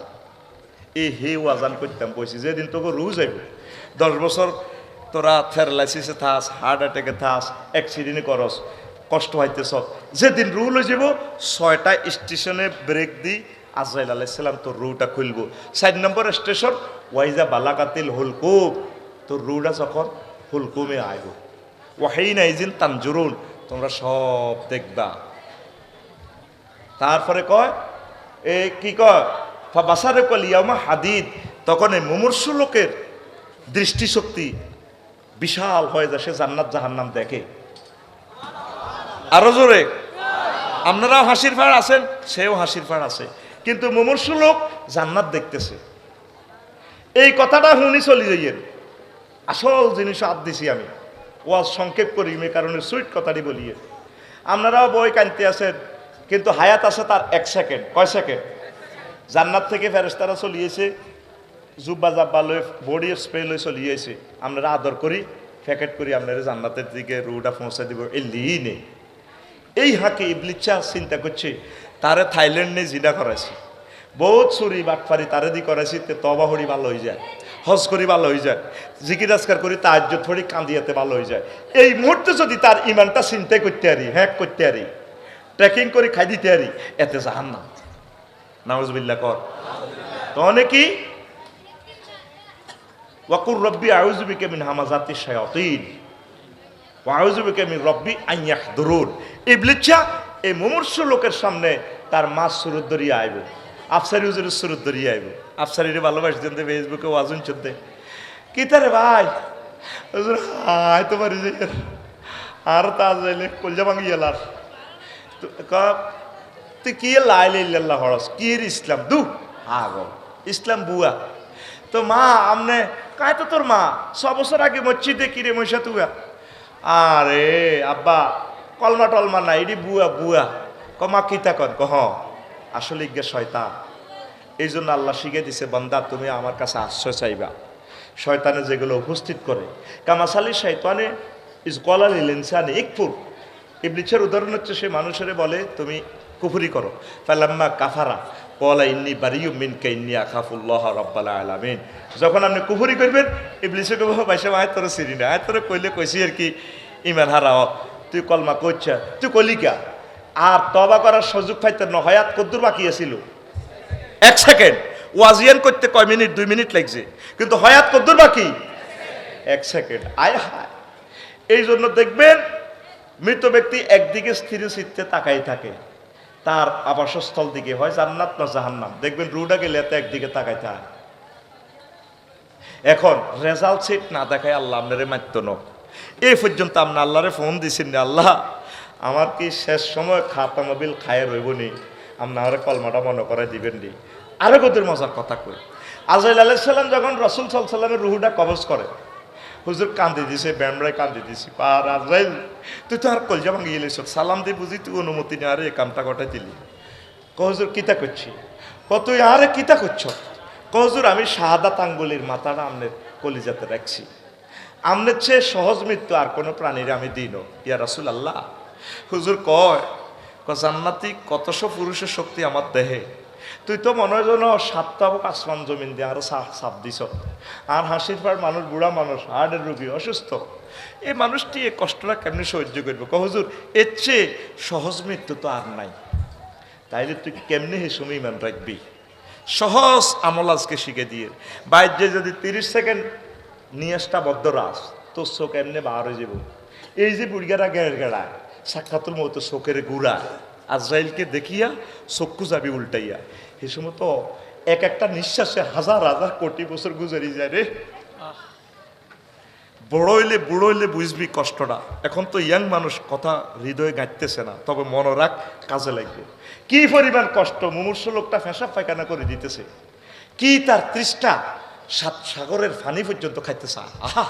এই হে ওয়াজান করতাম বলছি, যেদিন তোকে রোজ আইব 10 বছর তোরা প্যারালাইসিসে থাস, হার্ট অ্যাটাকে থাস, অ্যাক্সিডেন্টে করস, কষ্ট হইতেছ, যেদিন রুল হয়ে যাব 6টা স্টেশনে ব্রেক দি আজরাইল আলাইহিস সালাম তোর রুটা খুলব। 4 নম্বর স্টেশন ওয়াইজা বালাকাতিল হুলকুম, তোর রুটা যখন হুলকুমে আইব, ওয়াহিনা ইজিন তানজুরুন, তোমরা সব দেখবা। তারপরে কয় এ কি কয় বাসারে কলিয়ামা হাদিদ, তখন এই মুমূর্ষু লোকের দৃষ্টিশক্তি বিশাল হয়ে যায়, সে জান্নাত জাহান্নাম দেখে। আরো জোরে, আপনারাও হাসির ফাড় আছেন, সেও হাসির ফাড় আছে, কিন্তু মুমূর্ষু লোক জান্নাত দেখতেছে। এই কথাটা শুনি চলি যাইয়েন, আসল জিনিস আদ দিছি আমি, ওয়াজ সংক্ষেপ করি মে কারণে সুইট কথাটি বলিয়ে। আপনারাও বই কানতে আছেন, কিন্তু হায়াত আছে তার 1 সেকেন্ড। কয় সেকেন্ড? জান্নাত থেকে ফেরেশতারা চলিয়েছে, জুব্বা জাব্বা লই বডি স্প্রে লই চলিয়েছে, আপনারা আদর করি প্যাকেট করি আপনারা জান্নাতের দিকে রুটা পৌঁছে দিব, এই লিই নেই। এই হাঁকে ইবলিসা চিন্তা করছে, তারে থাইল্যান্ডে জিনা করাইছি, বহুত চুরি বাটফারি তারে দি করাইছি, তে তবা হরি ভালো হয়ে যায়, হজ করি ভালো হয়ে যায়, জিকির আজকার করি তাহাজ্জুদ থরি কান্দিয়াতে ভালো হয়ে যায়। এই মুহূর্তে যদি তার ইমানটা চিন্তাই করতে পারি, হ্যাক করতে পারি, ট্রেকিং করে খাই দিতে পারি, এতে জাহান্নাম। নাউজুবিল্লাহ কর। তো অনেকেই ওয়াকুর রব্বি আউযু বিকা মিন হামাযাতিশ শায়াতিন ওয়া আউযু বিকা মিন রব্বি আন ইয়াহদুরুন। ইবলিসা এই মুমূর্ষু লোকের সামনে তার মাছ সুরত ধরিয়ে আইব, আফসারি হুজুরের সুরত ধরিয়ে আইব। আফসারিরে ভালোবাসতেন, ফেসবুকে ওয়াজুন চলতে, কি তারে ভাই হুজুর হাই তোমার আর তা যাইলে কলজা ভাঙি গেলার, তুই কি লাইলে ইল্লাল্লাহ হরস, কি ইসলাম দু আগ ইসলাম বুয়া। তো মা আমনে কায় তো তোর মা 6 বছর আগে মসজিদে কিরে মশা তুয়া, আরে আব্বা কলমা টলমা না, এটি বুয়া বুয়া। কমা কিতা কন কহ আসলে ইগে শয়তান। এই জন্য আল্লাহ শিখে দিছে, বান্দা তুমি আমার কাছে আশ্রয় চাইবা। শয়তানে যেগুলো উপস্থিত করে, কামাসালি শয়তানে ইজ কলালিল ইনসানি ইকফুর। ইবলিসের উদাহরণ হচ্ছে, সে মানুষের বলে তুমি কুফরি করো, ফালাম্মা কাফারা কলা ইন্নী বারিয়ুম মিনকা ইন্নী আখাফুল্লাহ রাব্বাল আলামিন। যখন আপনি কুফরি করবেন, ইবলিসে কইব বাইসা আয় তোর চিনি না, আয় তোর কইলে কইছি আর কি ইমান হারাও, তুই কলমা কইছা তুই কলিকা। আর তবা করার সুযোগ পাইতে ন, হয়াত কদ্দুর বাকি আছিল 1 সেকেন্ড। ওয়াজিয়ান করতে কয় মিনিট 2 মিনিট লাগছে, কিন্তু হয়াত কদ্দুর বাকি 1 সেকেন্ড। আয় হায়। এই জন্য দেখবেন মৃত ব্যক্তি একদিকে স্থির চিত্তে তাকাই থাকে, তার আবাসস্থল দিকে হয় জান্নাত না জাহান্নাম। দেখবেন রুডা গেলে এত একদিকে তাকাই থাকে। এখন রেজাল্ট সিট না দেখায় আল্লাহ আপনারে মাত্য ন। এই পর্যন্ত আপনি আল্লাহরে ফোন দিছেন না, আল্লাহ আমার কি শেষ সময় খাতামবিল খায় রইব নি, আপনার কলমাটা মনে করে দিবেন নি। আরো কদের মজার কথা কই, আজরাইল আলাইহিস সালাম যখন রাসূল সাল্লাল্লাহু আলাইহি ওয়াসাল্লামের রুহুটা কবজ করে, হুজুর কান্দি দিছে, ব্যামরায় কান্দি দিছি, পার আজরাইল তুই তো আর কলজা ভাঙি গেলিস, সালাম দিয়ে বুঝি তুই অনুমতি নেই, আরে এই কামটা ঘটাই দিলি। হুজুর কিতা করছি, তুই আরে কিতা করছ? হুজুর আমি শাহাদাত আঙ্গুলির মাথাটা আমনের কলিজাতে রাখছি, আমনের চেয়ে সহজ মৃত্যু আর কোনো প্রাণীর আমি দিন ইয়া রাসূলুল্লাহ। হুজুর কয় জান্নাতি কতশো পুরুষের শক্তি আমার দেহে, তুই তো মনে হয় যেন 7টা আসমান জমিন দিয়ে আরো সাপ দিছ। আর হাসির পার মানুষ, বুড়া মানুষ, হার্টের রোগী, অসুস্থ, এই মানুষটি এই কষ্টটা কেমনি সহ্য করবে? হুজুর এর চেয়ে সহজ মৃত্যু তো আর নাই, তাইলে তুই কেমনি হে সময় ইমান রাখবি? সহজ আমল আজকে শিখে দিয়ে বাইরে যদি 30 সেকেন্ড নিয়াসটা বদ্ধ রাস, তোর চোখ এমনি বার হয়ে যাব। এই যে বুড়িগারা গেড় গেড়ায় সাক্ষাতুল মতো চোখের গুড়া, আজরাইলকে দেখিয়া চক্ষু যাবি উল্টাইয়া। এই সময় তো এক একটা নিঃশ্বাসে হাজার হাজার কোটি বছর গুজারি যায় রে। বড় হইলে বুড়ো হইলে বুঝবি কষ্টটা। এখন তো ইয়াং মানুষ কথা হৃদয়ে গাইতেছে না, তবে মনে রাখ কাজে লাগবে। কি পরিমাণ কষ্ট, মুমূর্ষু লোকটা পেশাব পায়খানা করে দিতেছে, কি তার তৃষ্ণা, সাত সাগরের ফানি পর্যন্ত খাইতেছে, আহা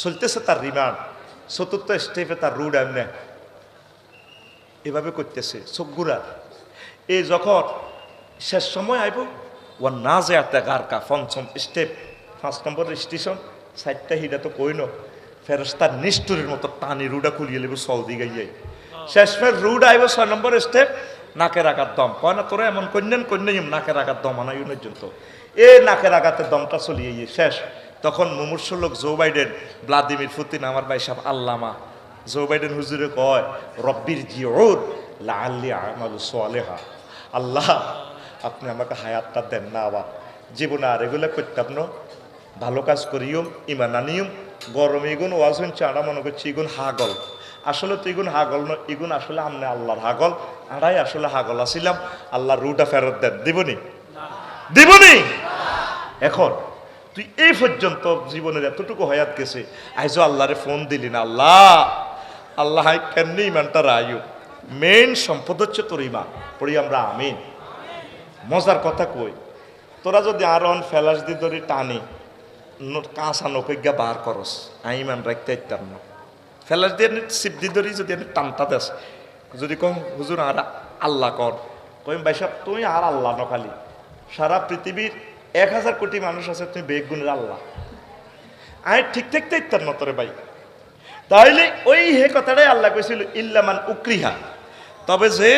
চলতেছে তার রিমান্ড, চতুর্থ স্টেপে তার রুড এমনে এভাবে করতেছে চোখ ঘুরার। এই যখন শেষ সময় আইব, ও না যে গারকা পঞ্চম স্টেপ, 5 নম্বর স্টেশন, 4টা হিডা তো কইন ফেরস্তার নিষ্ঠুরের মতো টানি রুডা খুলিয়ে নেব সৌদি গাইয়াই। শেষমের রুড আইব 6 নম্বর স্টেপ, নাকের আঘাত দম কয় না তোরা এমন কন্যান নাকের আঘাত দম আনাই পর্যন্ত এ নাকের আঘাতে দমটা চলিয়ে শেষ। তখন মুমূর্ষু লোক জো বাইডেন, ভ্লাদিমির পুতিন, আমার ভাই সাহেব আল্লামা জো বাইডেন হুজুরে কয় রব্বির জিউর লাআল্লি আমালু সালেহা, আল্লাহ আপনি আমাকে হায়াতটা দেন না, আবার জীবনে আর এগুলো করতাম না, ভালো কাজ করিও, ইমান আনিও। গরম এগুন ওয়াজ হচ্ছে, আমরা মনে করছি ইগুন হাগল, আসলে তো ইগুন হাগল নয়, ইগুন আসলে আমনে আল্লাহর হাগল, আড়াই আসলে হাগল আসিলাম, আল্লাহ রুটা ফেরত দেন, দিবনি দিবনি। এখন তুই এই পর্যন্ত জীবনের এতটুকু হয়াত গেছে, আইজো আল্লাহরে ফোন দিলি না, আল্লাহ আল্লাহ কেমনি ইমানটা রায়ু, মেইন সম্পদ হচ্ছে তোর ইমান, পড়ি আমরা আমিন। মজার কথা কই, তোরা যদি আর অন ফেলাস দিয়ে ধরি টানি কাঁচা নকৈজ্ঞা বার করস, আমি ইমান রাখতে ইত্যার না, ফেলাস দিয়ে সিপ দিয়ে ধরি যদি আমি টানটা দেস, যদি কম হুজুর আর আল্লাহ কর, কইম ভাই সাহেব তুই আর আল্লাহ নখালি, সারা পৃথিবীর 1000 কোটি মানুষ আছে, তুমি বেগুনের আল্লাহ, আমি ঠিক থাকতে ইত্যার না তোরে ভাই। তাহলে ওই হে কথাটাই আল্লাহ কইছিল ইল্লামান উকরিহা, তবে যে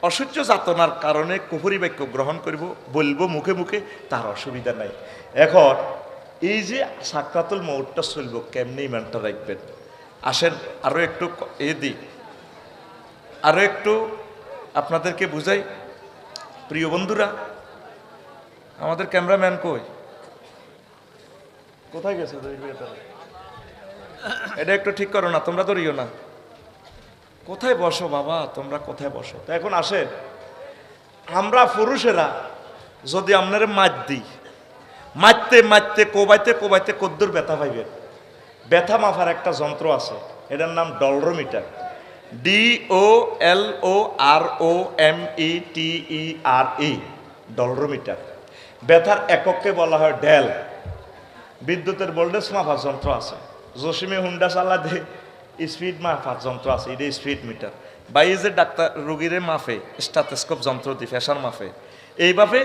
অসহ্য যাতনার কারণে কুফরি বাক্য গ্রহণ করব, বলবো মুখে মুখে, তার অসুবিধা নাই। এখন এই যে সাকরাতুল মউতটা চলব, কেমনি ইমানটা রাখবেন, আসেন আরো একটু দিই, আরো একটু আপনাদেরকে বুঝাই। প্রিয় বন্ধুরা, আমাদের ক্যামেরাম্যান কই, কোথায় গেছে? এটা একটু ঠিক করো না, তোমরা ধরিও না, কোথায় বসো বাবা, তোমরা কোথায় বসো। তো এখন আসেন, আমরা পুরুষেরা যদি আপনার মাত দিই, মারতে মারতে কোবাইতে কোবাইতে কদ্দুর ব্যথা পাইবেন, ব্যথা মাপার একটা যন্ত্র আছে, এটার নাম ডলরোমিটার, DOLROMETER, ডলরোমিটার। ব্যথার এককে বলা হয় ডেল। বিদ্যুতের ভোল্টেজ মাপার যন্ত্র আছে, জসিমে হুন্ডা চালা দে স্পিড মাপার যন্ত্র আছে, এটা স্পিড মিটার। বা এই যে ডাক্তার রোগীরে মাফে স্টাথোস্কোপ যন্ত্র দি ফ্যাশন মাফে, এইভাবে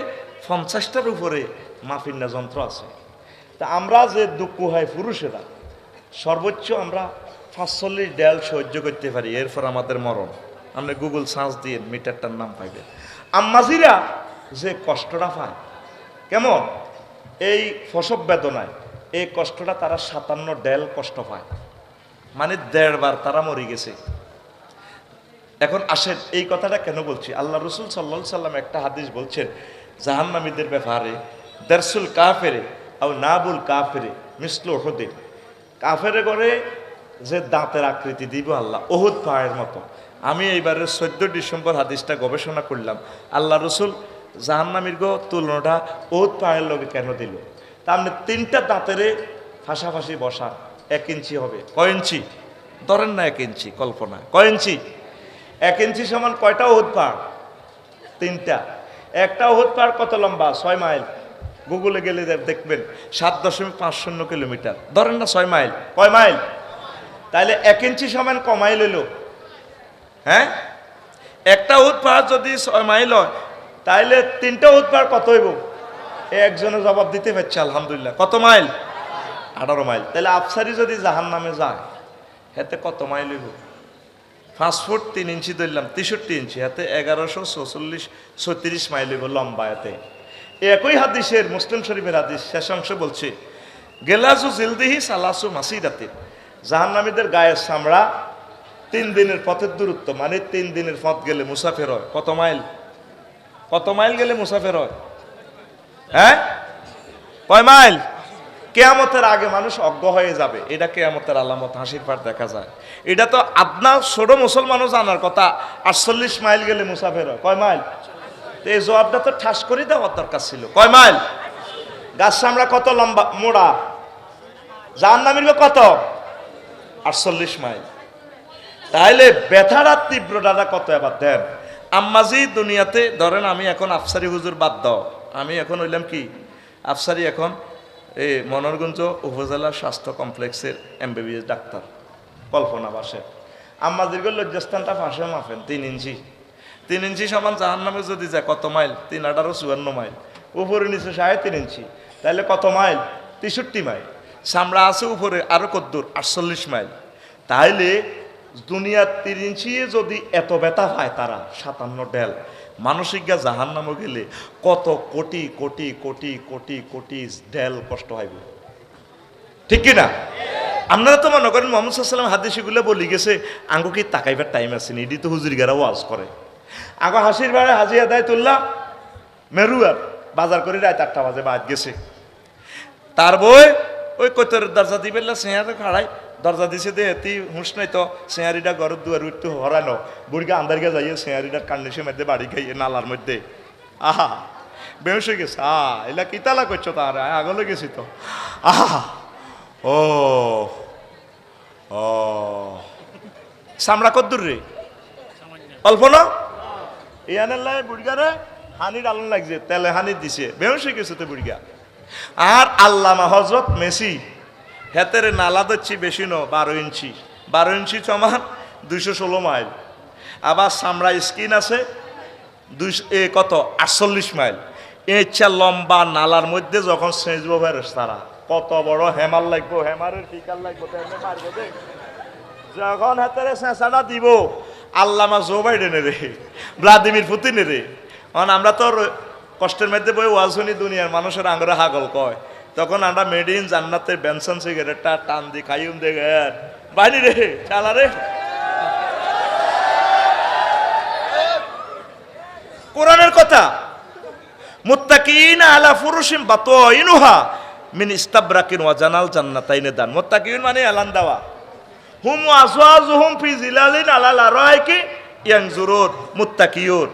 50টার উপরে মাফির না যন্ত্র আছে। তা আমরা যে দুঃখ হয় পুরুষেরা, সর্বোচ্চ আমরা 45 ডেল সহ্য করতে পারি, এরপর আমাদের মরণ। আপনি গুগল সার্চ দিয়ে মিটারটার নাম পাইবেন। আম্মাজিরা যে কষ্টটা পায় কেমন, এই প্রসব বেদনায় এই কষ্টটা তারা 57 ডেল কষ্ট পায়, মানে 1.5 বার তারা মরে গেছে। এখন আসেন এই কথাটা কেন বলছি, আল্লাহ রসুল সাল্লাল্লাহু আলাইহি সাল্লাম একটা হাদিস বলছেন জাহান্নামীদের ব্যাপারে, দারসুল কাফেরে আও নাবুল কাফেরে মিসলু উহুদ, কাফেরে করে যে দাঁতের আকৃতি দিব আল্লাহ উহুদ পাহাড়ের মতো। আমি এইবারের 14 ডিসেম্বর হাদিসটা গবেষণা করলাম, আল্লাহ রসুল জাহান্নামীর তুলনাটা উহুদ পাহাড়ের লোকে কেন দিল। তা আপনি 3টা দাঁতেরে ফাঁসাফাঁসি বসা 1 ইঞ্চি হবে, কয় ইঞ্চি ধরেন না, 1 ইঞ্চি কল্পনা, কয় ইঞ্চি, 1 ইঞ্চি সমান কয়টা উহুদ পাহাড়? 3টা। একটা উহুদ পাহাড় কত লম্বা? 6 মাইল। গুগলে গেলে দেখবেন 7.50 কিলোমিটার, ধরেন না 6 মাইল, কয় মাইল? তাইলে 1 ইঞ্চি সমান ক মাইল হইল? হ্যাঁ, একটা উহুদ পাহাড় যদি 6 মাইল হয়, তাইলে 3টা উহুদ পাহাড় কত হইব? একজনে জবাব দিতে পারছে আলহামদুলিল্লাহ, কত মাইল? 18 মাইল। তাহলে আফসারি যদি জাহান্নামে যায়, হেতে কত মাইল হইব? 5 ফুট 3 ইঞ্চি ধরলাম, 63 ইঞ্চি, হাতে 1136 মাইল হইব লম্বা। এতে একই হাদিসের মুসলিম শরীফের হাদিস শেষ অংশ বলছে গেলাজু জিলদিহি সালাসু মাসিরাতিন, জাহান্নামীদের গায়ের চামড়া 3 দিনের পথের দূরত্ব, মানে 3 দিনের পথ গেলে মুসাফির হয়। কত মাইল? কত মাইল গেলে মুসাফির হয়? হ্যাঁ, কয় মাইল? কেয়ামতের আগে মানুষ অজ্ঞ হয়ে যাবে, এটা কেয়ামতের আলামত, হাসির পার দেখা যায়। এটা তো আপনার ছোট মুসলমানও জানার কথা, 48 মাইল গেলে মুসাফির হয়। কয় মাইল? এই জবাবটা তো ঠাস করে দেওয়ার দরকার ছিল। কয় মাইল? গাছ চামড়া কত লম্বা মোড়া? জাহান্নামের কত? 48 মাইল। তাইলে ব্যথার তীব্রতা কত এবার দেন। আম্মাজি দুনিয়াতে ধরেন আমি এখন আফসারি হুজুর বাদ দাও, আমি এখন হইলাম কি আফসারি, এখন এই মনোহরগঞ্জ উপজেলা স্বাস্থ্য কমপ্লেক্সের MBBS ডাক্তার, কল্পনা বাসে। আম্মাজির লজ্জাস্থানটা ফাঁসে মাফেন 3 ইঞ্চি, 3 ইঞ্চি সমান জাহান্নামে যদি যায় কত মাইল? 3 18 54 মাইল। উপরে নিচে 3.5 ইঞ্চি, তাহলে কত মাইল? 63 মাইল। চামড়া আছে উপরে আরো কদ্দূর? 48 মাইল। তাইলে দুনিয়ার 3 ইঞ্চি যদি এত ব্যথা পায় তারা 57 ডেল, মানসিক জাহান নামে গেলে কত কোটি কোটি কোটি কোটি কোটি ডেল কষ্ট হইব, ঠিক কিনা? আপনারা তো মনে করেন মোহাম্মদ সাল্লাল্লাহু আলাইহি ওয়াসাল্লাম হাদিসগুলো বলি গেছে, আঙ্গু কি তাকাইবার টাইম আছে নি? এটি তো হুজুরিগারা ওয়াজ করে। আঙ্গু হাসির বাড়ে হাজি আদায় তুললাম মেরুয়ার বাজার করে রাত 8টা বাজে বাদ গেছে। তার বই ওই কৈতরের দরজা দিবেলা সেহারে খাড়াই দরজা দিছে দে এতি হুঁশ নাই তো সেহারিটা ঘরের দুয়ার উঠতে হরানো বুড়িকে আন্দারকে যাইয়ে সেহারিটার কান্নেসের মধ্যে বাড়ি খাইয়ে নালার মধ্যে আহা বেউস হয়ে গেছে। এলা কি তালা করছো? তার আগলে গেছি তো। আহা ও ও সামরা কদ্দুর রে অল্প না ইয়ানের বুড়িগারে হানি ডালন লাগছে, তেলে হানি দিছে, বেউস হয়ে গেছে তো বুড়িগা। আর আল্লামা হজরত মেসি হেতের নালা দিচ্ছি বেশি ন 12 ইঞ্চি, 12 ইঞ্চি সমান 216 মাইল। আবার সামরা স্কিন আছে কত 48 মাইল। ইচ্ছা লম্বা নালার মধ্যে যখন সেঁচব ফেরেস তারা কত বড় হেমার লাগবো, হেমারের টিকার লাগবো, যখন হেতের চেঁচাটা দিব আল্লামা জো বাইডেনে রে, ভ্লাদিমির পুতিনে রে। কারণ আমরা তো কষ্টের মধ্যে বই ওয়াজ শুনি, দুনিয়ার মানুষের আঙ্গরে হাগল কয়, তখন আমরা মেড ইন জান্নাতের বেনসন সিগারেটটা টান দি খাইম দে বাইরে রে চালা রে। কোরআনের কথা, মুত্তাকিনা আলা ফুরুশিন বাতাইনুহা মিন ইস্তাবরাকিন ওয়া জানাল জান্নাতাইনে দান। মুত্তাকিন মানে এলান দেওয়া, হুম আজওয়াজুহুম ফি জিলালিন আলাল আরাইকি ইয়ানজুরুন, মুত্তাকিয়ুন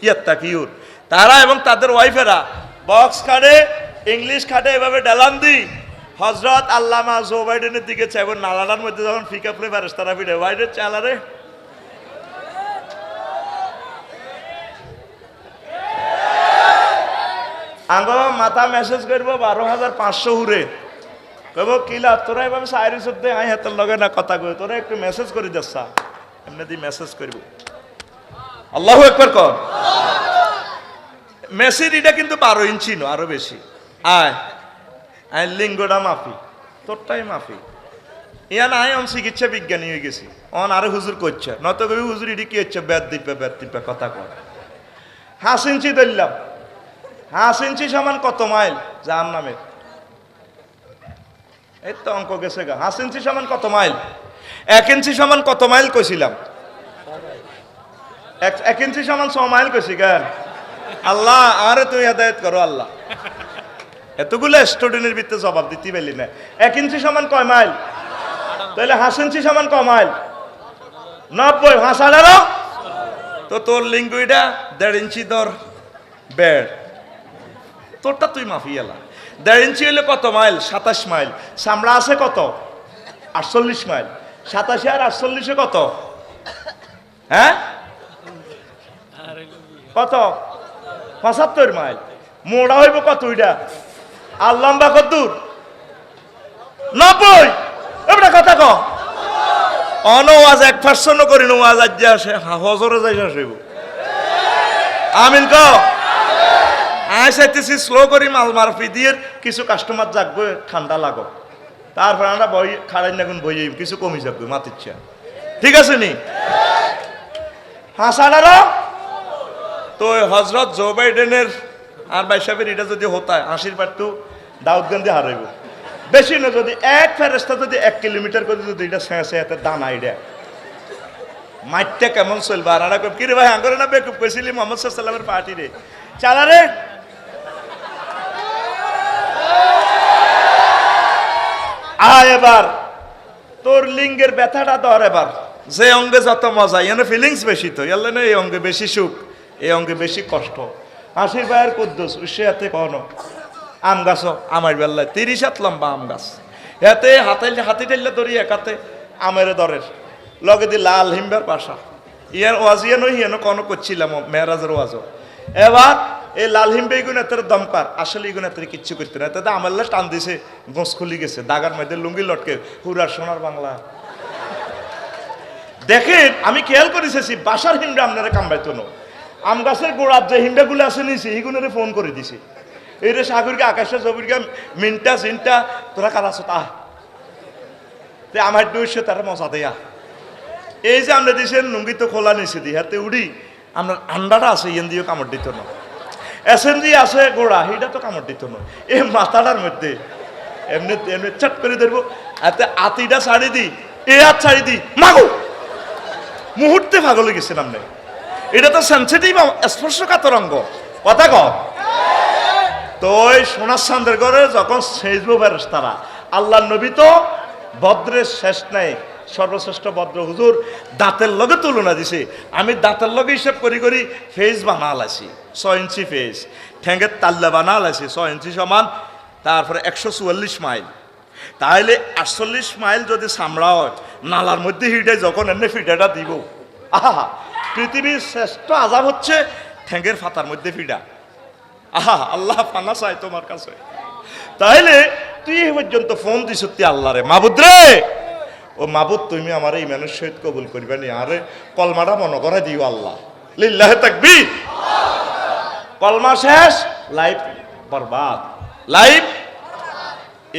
ইয়াত্তাকিয়ুন। তারা এবং তাদের ওয়াইফেরা বক্স খাটে, ইংলিশ খাটে, এভাবে ডালান দি হজরত আল্লামা জো বাইডেনের দিকে চাইব। নালাটার মধ্যে যখন ফিকা ফ্লে ফেরেস তারা ফিরে বাইডেন চালারে আঙ্গ মাথা মেসেজ করব 12,500 হুরে কব কিলা তোরা এভাবে সাইরি সত্যি আই হাতের লগে না কথা কই, তোরা একটু মেসেজ করে যাচ্ছা, এমনি দি মেসেজ করব। আল্লাহু আকবার কর। মেসির এটা কিন্তু 12 ইঞ্চি নো, আরো বেশি। আয় আয় লিঙ্গটা মাফি, তোরটাই মাফি। ইয়ান আয় অন চিকিৎসা বিজ্ঞানী হয়ে গেছি, অন আরো হুজুর করছে, নত কবি হুজুর ইডি কি হচ্ছে ব্যাট দিবে কথা কয়। 5 ইঞ্চি ধরলাম, 5 ইঞ্চি সমান কত মাইল জাহান্নামের? এই তো অঙ্ক গেছে গা। 5 ইঞ্চি সমান কত মাইল? 1 ইঞ্চি সমান কত মাইল কইছিলাম? 1 ইঞ্চি সমান 6 মাইল কইছি কেন? আল্লাহ আরে তুই হেদায়েত করো আল্লাহ। এতগুলো স্টুডেন্টের ভিতরে জবাব দিতে পারলি না। 1 ইঞ্চি সমান কয় মাইল? তাহলে 5 ইঞ্চি সমান কয় মাইল? 90, 5 তো তোর লিঙ্গুইটা 1.5 ইঞ্চি ধর বেড, তোরটা তুই মাফি এলা। 1.5 ইঞ্চি হলে কত মাইল? 27 মাইল। চামড়া আছে কত? 48 মাইল। 87 আর 48 কত? হ্যাঁ কত? 75 মাইল। মোড়া হইব কত ওইটা? আর লম্বা কত দূর? 90। এবার কথা ক অনওয়াজ 1% করি নওয়াজ আজ আসে হজরে যাই শেষ হইব। আমিন ক। আয় চাইতেছি স্লো করি মাল মারফি দিয়ে কিছু কাস্টমার যাকবে ঠান্ডা লাগো, তারপর আমরা বই খাড়াই না বই কিছু কমি যাবে মাতিচ্ছা, ঠিক আছে নি? হাসানারা তো হজরত জো বাইডেনের আর ভাই সাহেবের এটা যদি হতায় আশীর্বাদ তো দাউদ গান্ধী হারাইব বেশি না। যদি এক ফেরেস্তা যদি 1 কিলোমিটার করে যদি এটা শেষে এত দানা এটা মাইটটা কেমন চলবে? আর কি রে ভাই আঙ্গরে না বেকুব কইছিলি মোহাম্মদ সাল্লামের পার্টি রে চালা রে। আয় এবার তোর লিঙ্গের ব্যথাটা ধর। এবার যে অঙ্গে যত মজা এনে ফিলিংস বেশি, তো এলে না এই অঙ্গে বেশি সুখ, এই অঙ্গে বেশি কষ্ট। হাসির ভাইয়ের কুদ্দুস উসে হাতে কখনো আম গাছ আমার বেলায় 30 হাত লম্বা আম গাছ, এতে হাতি টেললে ধরি একাতে আমের দরের লগে দি লাল হিমবার বাসা ইয়ার ওয়াজিয়া নই হিয়ানো কোনো করছিলাম মেয়েরাজের ওয়াজও এবার এই লাল হিমবে এগুলো এত দমকার আসলে এগুলো এত কিচ্ছু করতে না তাতে আমার টান দিছে গোস খুলি গেছে দাগার মধ্যে লুঙ্গি লটকে হুরার সোনার বাংলা দেখেন আমি খেয়াল করেছি বাসার হিমড়া আপনারা কামবাইতো না আম গাছের গোড়ার যে হিমড়াগুলো আছে নিয়েছি এইগুলোরে ফোন করে দিছে এই রে সাগরকে আকাশে জবিরকে মিনটা চিনটা তোরা কার আছো তা আমার দুইশো তারা মজা দেয়া এই যে আমরা দিয়েছেন লুঙ্গি তো খোলা নিচে দিই হাতে উড়ি আপনার আন্ডাটা আছে ইয়েন দিয়েও কামড় দিত না এসেন দিয়ে আছে গোড়া সেইটা তো কামড় দিত না এই মাথাটার মধ্যে এমনি এমনি চট করে ধরবো এতে আতিটা ছাড়ি দিই এ হাত ছাড়ি দিই মাগো মুহূর্তে পাগল হয়ে গেছিলাম না এটা তো সেন্সিটিভ স্পর্শকাতর অঙ্গ কথা কর তো ওই সোনার চাঁদের ঘরে যখন সেজবো তারা আল্লাহ নবী তো ভদ্রের শেষ নাই সর্বশ্রেষ্ঠ ভদ্র হুজুর দাঁতের লগে তুলনা দিছে আমি দাঁতের লগে হিসাব করি করি ফেস বানা লাইছি 6 ইঞ্চি ফেস ঠ্যাঙ্গের তাল্লা বানা লাইছি 6 ইঞ্চি সমান তারপরে 144 মাইল তাহলে 48 মাইল যদি সামড়া হয় নালার মধ্যে হিটে যখন এনে ফিটাটা দিব আহা পৃথিবীর শ্রেষ্ঠ আজাব হচ্ছে ঠ্যাঙ্গের ফাতার মধ্যে ফিডা আহা আল্লাহ ফানা চাই তোমার কাছে তাহলে তুই এই পর্যন্ত ফোন দিস সত্যি আল্লাহ রে মাবুদ রে ও মাবুদ তুমি আমার এই মানুষ সহিত কবুল করবে নি আরে কলমাটা মনে করে দিও আল্লাহ লিল্লাহে তাকবীর কলমা শেষ লাইফ বরবাদ লাইফ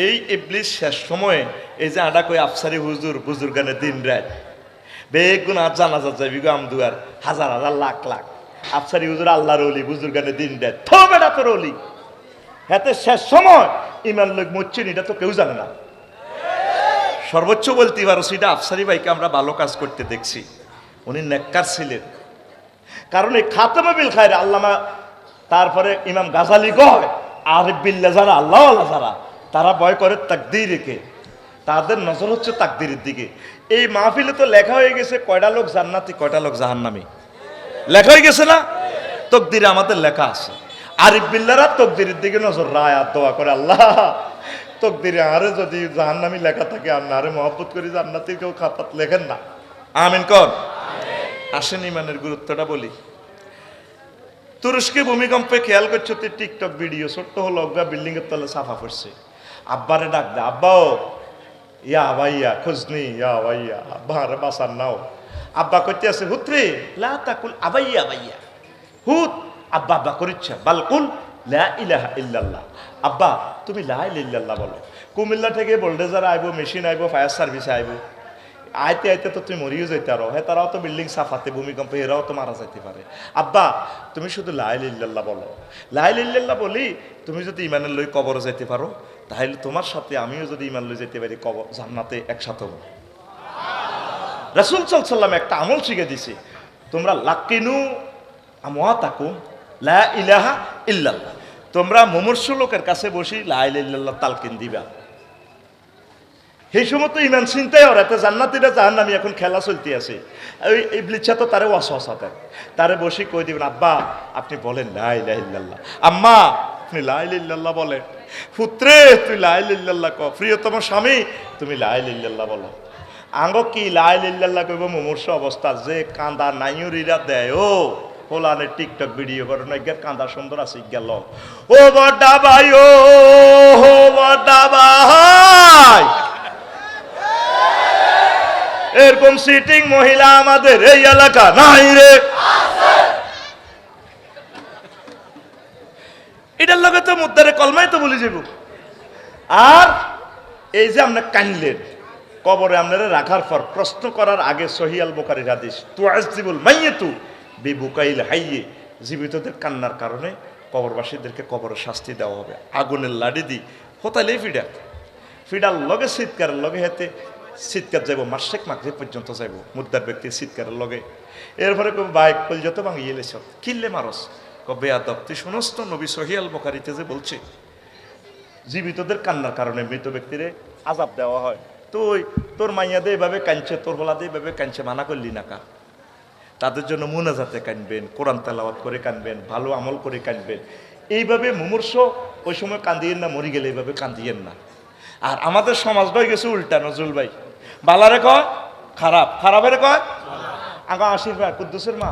এই ইবলিস শেষ সময়ে এই যে আডা কই আফসারি হুজুর বুজুর্গানে দিন রাত বেগুন আর জানাজা যাবি গো আমদুয়ার হাজার হাজার লাখ লাখ আফসারি হুজুর আল্লাহর ওলি বুজুর্গানে দিন রাত থো বেটা তোর ওলি হাতে শেষ সময় ইমান লোক মরছেন এটা তো কেউ জানে না সর্বোচ্চ বলতে পারো সেটা আফসারি ভাইকে আমরা ভালো কাজ করতে দেখছি উনি নেককার ছিলেন কারণ এই খাতেমে বিল খায়রে আল্লামা তারপরে ইমাম গাজালি কয় আরিফ বিল্লাহ যারা আল্লাহ আল্লাহ যারা তারা ভয় করে তাকদীরকে তাদের নজর হচ্ছে তাকদীরের দিকে এই মাহফিলে তো লেখা হয়ে গেছে কয়টা লোক জান্নাতি কয়টা লোক জাহান্নামী লেখা হয়ে গেছে না তাকদীরে আমাদের লেখা আছে আরিফ বিল্লাহরা তাকদীরের দিকে নজর রায় আর দোয়া করে আল্লাহ তাকদীরে আরে যদি জাহান্নামী লেখা থাকে আর নারে মহব্বত করি জান্নাতীর কেউ খাতাত লেখেন না আমিন কর আসেন ইমানের গুরুত্বটা বলি তুরস্কে ভূমিকম্পে খেয়াল করছো তুই টিকটক ভিডিও ছোট্ট হলো অজ্ঞা বিল্ডিং এর তলে সাফা করছে আব্বারে ডাক দে আব্বাও ইয়া ভাইয়া খুঁজনি ইয়া ভাইয়া আব্বা আরে বাসার নাও আব্বা করতে আছে হুত্রে লা তাকুল আবাইয়া ভাইয়া হুত আব্বা আব্বা করিচ্ছা বালকুল লা ইলাহা ইল্লাল্লাহ আব্বা তুমি লা ইলাহা ইল্লাল্লাহ বলো কুমিল্লা থেকে বোল্ডেজার আইবো মেশিন আইবো ফায়ার সার্ভিস আইবো আইতে আইতে তো তুমি মরিও যাইতে আরো হ্যাঁ তারাও তো বিল্ডিং সাফাতে ভূমিকম্পে এরাও তো মারা যাইতে পারে আব্বা তুমি শুধু লা ইলাহা ইল্লাল্লাহ বলো লা ইলাহা ইল্লাল্লাহ বলি তুমি যদি ইমানের লই কবরে যাইতে পারো তাহলে তোমার সাথে আমিও যদি ইমান লই যেতে পারি কবর জান্নাতে একসাথে হবো রাসূল সাল্লাল্লাহু আলাইহি ওয়াসাল্লাম একটা আমল শিখে দিছে তোমরা লাকিনু আমওয়াতাকুম লা ইলাহা ইল্লাল্লাহ তোমরা মুমূর্ষু লোকের কাছে বসি লা ইলাহা ইল্লাল্লাহ তালকিন দিবা সেই সময় তো ইমান চিন্তাই ওর এতে জান্নাতীরা জাহান্নামী এখন খেলা চলতে আছে ওই ইবলিসা তো তারে ওয়াসওয়াসা দেয় তারে বসে কই দিবেন আব্বা আপনি বলেন লা ইলাহা ইল্লাল্লাহ আম্মা আপনি লা ইলাহা ইল্লাল্লাহ বলেন পুত্রে তুই লা ইলাহা ইল্লাল্লাহ কও প্রিয়তম স্বামী তুমি লা ইলাহা ইল্লাল্লাহ বলো আঙ্গ কি লা ইলাহা ইল্লাল্লাহ কইব মুমূর্ষু অবস্থা যে কান্দা নাইউরিরা দেয় ও হোলানে টিকটক ভিডিও করে না গের কান্দা সুন্দর আছে গেল ও বড়া ভাই ও বড়া ভাই এরকম সিটিং মহিলা আমাদের এই এলাকা নাই রে এটার লগে তো মুদ্দারে কলমাই তো বলে যাব আর এই যে আপনি কানলেন কবরে আপনারা রাখার পর প্রশ্ন করার আগে সহিহ আল বুখারীর হাদিস তুআযিবুল মাইয়াতু বিবুকাইল হাইয়ে জীবিতদের কান্নার কারণে কবরবাসীদেরকে কবরে শাস্তি দেওয়া হবে আগুনের লাড়ি দি হোতালে ফিডার লগে চিৎকারের লগে হেতে চিৎকার যাইব মাসেক মাগরিব পর্যন্ত যাইব মুদ্দার ব্যক্তির চিৎকারের লগে এরপরে কব বাইক পর্যন্ত ভাঙিয়ে এলেছ কিল্লে মারস কবে আদব তুই শুনস তো নবী সহিহ আল বুখারীতে যে বলছে জীবিতদের কান্নার কারণে মৃত ব্যক্তিরে আযাব দেওয়া হয় তুই তোর মাইয়া দিয়ে এভাবে কাঁদছে তোর হলা দিয়ে এভাবে কাঁদছে মানা করলি না কা তাদের জন্য মুনাজাতে কাঁদবেন কোরআন তেলাওয়াত করে কাঁদবেন ভালো আমল করে কাঁদবেন এইভাবে মুমূর্ষ ওই সময় কান্দিয়েন না মরি গেলে এইভাবে কান্দিয়েন না আর আমাদের সমাজটাই গেছে উল্টা। নজরুল ভাই বালারে কয় খারাপ, খারাপের কয় আগা। আশীর্বাদ কুদ্দুসের মা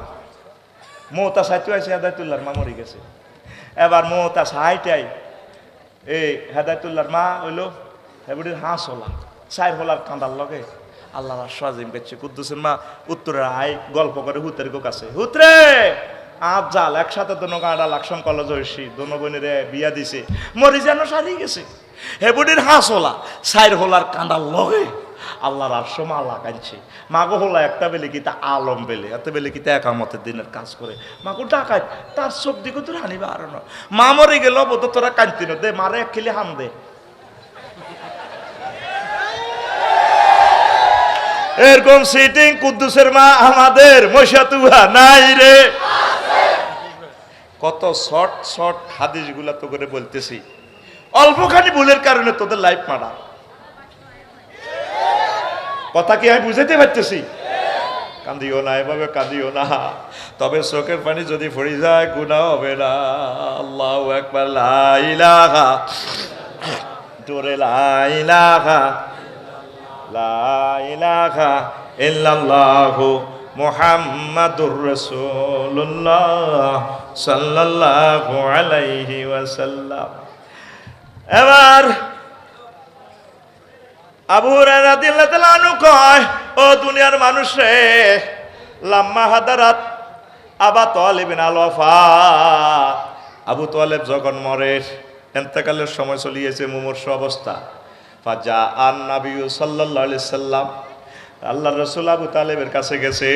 মৌতা সাইতে আছে, হেদায়তুল্লাহর মা মরে গেছে। এবার মৌতা সাইটাই এই হেদায়তুল্লাহর মা হইলো হেবুডির হাঁস হলা সাইর হলার কাঁদার লগে আল্লাহ রাজিম করছে। কুদ্দুসের মা উত্তরে আয় গল্প করে হুতের কাছে, হুতরে আপ জাল একসাথে দোনো গাঁডা লাকসাম কলেজ হয়েছি, দোনো বোনের বিয়া দিছে, মরি যেন সারিয়ে গেছে। হেবুডির হাঁস হলা সাইর হলার কাঁদার লগে আল্লাহর আরশো মালা কাঁদছে। মাগো হলা একটা বেলে কি তা আলম বেলে, এত বেলে কি তা একামতের দিনের কাজ করে। মাগো ডাকাত তার সব দিকে তোর হানিবা আর না। মা মরে গেল বোধ তোরা কাঁদতি না, দে মারে এক খেলে হাম দে। এরকম সিটিং কুদ্দুসের মা আমাদের মশাতুয়া নাই রে। কত শর্ট শর্ট হাদিস গুলা তো করে বলতেছি, অল্পখানি ভুলের কারণে তোদের লাইফ মারা। কথা কি আমি বুঝাইতে পারতেছি? কাঁদিও না, এভাবে কাঁদিও না, তবে চোখের পানি যদি পড়ে যায় গুনাহ হবে না। আল্লাহু আকবার, লা ইলাহা জোরে লা ইলাহা লা ইলাহা ইল্লাল্লাহু মুহাম্মাদুর রাসূলুল্লাহ সাল্লাল্লাহু আলাইহি ওয়াসাল্লাম। এবার আবু হুরায়রা রাদিয়াল্লাহু তাআলা আনহু কয়, ও দুনিয়ার মানুষ রে, লাম্মা হাদারাত আবা তালিবিন আল ওয়াফাত, আবু তালেব যখন মরে, ইন্তেকালের সময় চলিয়েছে, মুমূর্ষু অবস্থা। ফাজা আন নবী সাল্লাল্লাহু আলাইহি সাল্লাম, আল্লাহর রাসূল আবু তালেবের কাছে গেছে।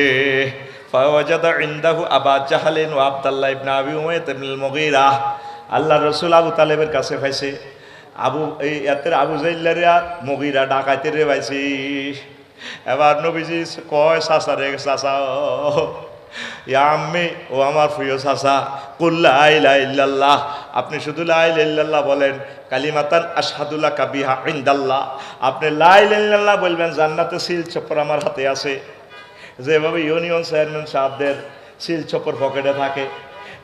ফাওয়াজাদা ইনদাহু আবা জাহলিন ওয়া আব্দুল্লাহ ইবনে আবি উমাইয়া ইবনুল মুগীরা, আল্লাহর রাসূল আবু তালেবের কাছে পাইছে আবু এই এতের আবু জাইল্লারিয়া মুগীরা ডাকাইতে রে পাইছি। এবার নবীজি কয়, চাচা রে চাচা, ইয়া আম্মি, ও আমার প্রিয় চাচা, কুল লা ইলাহা ইল্লাল্লাহ, আপনি শুধু লা ইলাহা ইল্লাল্লাহ বলেন, কালিমাতান আশহাদু লাকা বিহা ইনদাল্লাহ, আপনি লা ইলাহা ইল্লাল্লাহ বলবেন, জান্নাতে সিল চপ্পর আমার হাতে আছে। যেভাবে ইউনিয়ন চেয়ারম্যান সাহেবদের সিল চপ্পর পকেটে থাকে,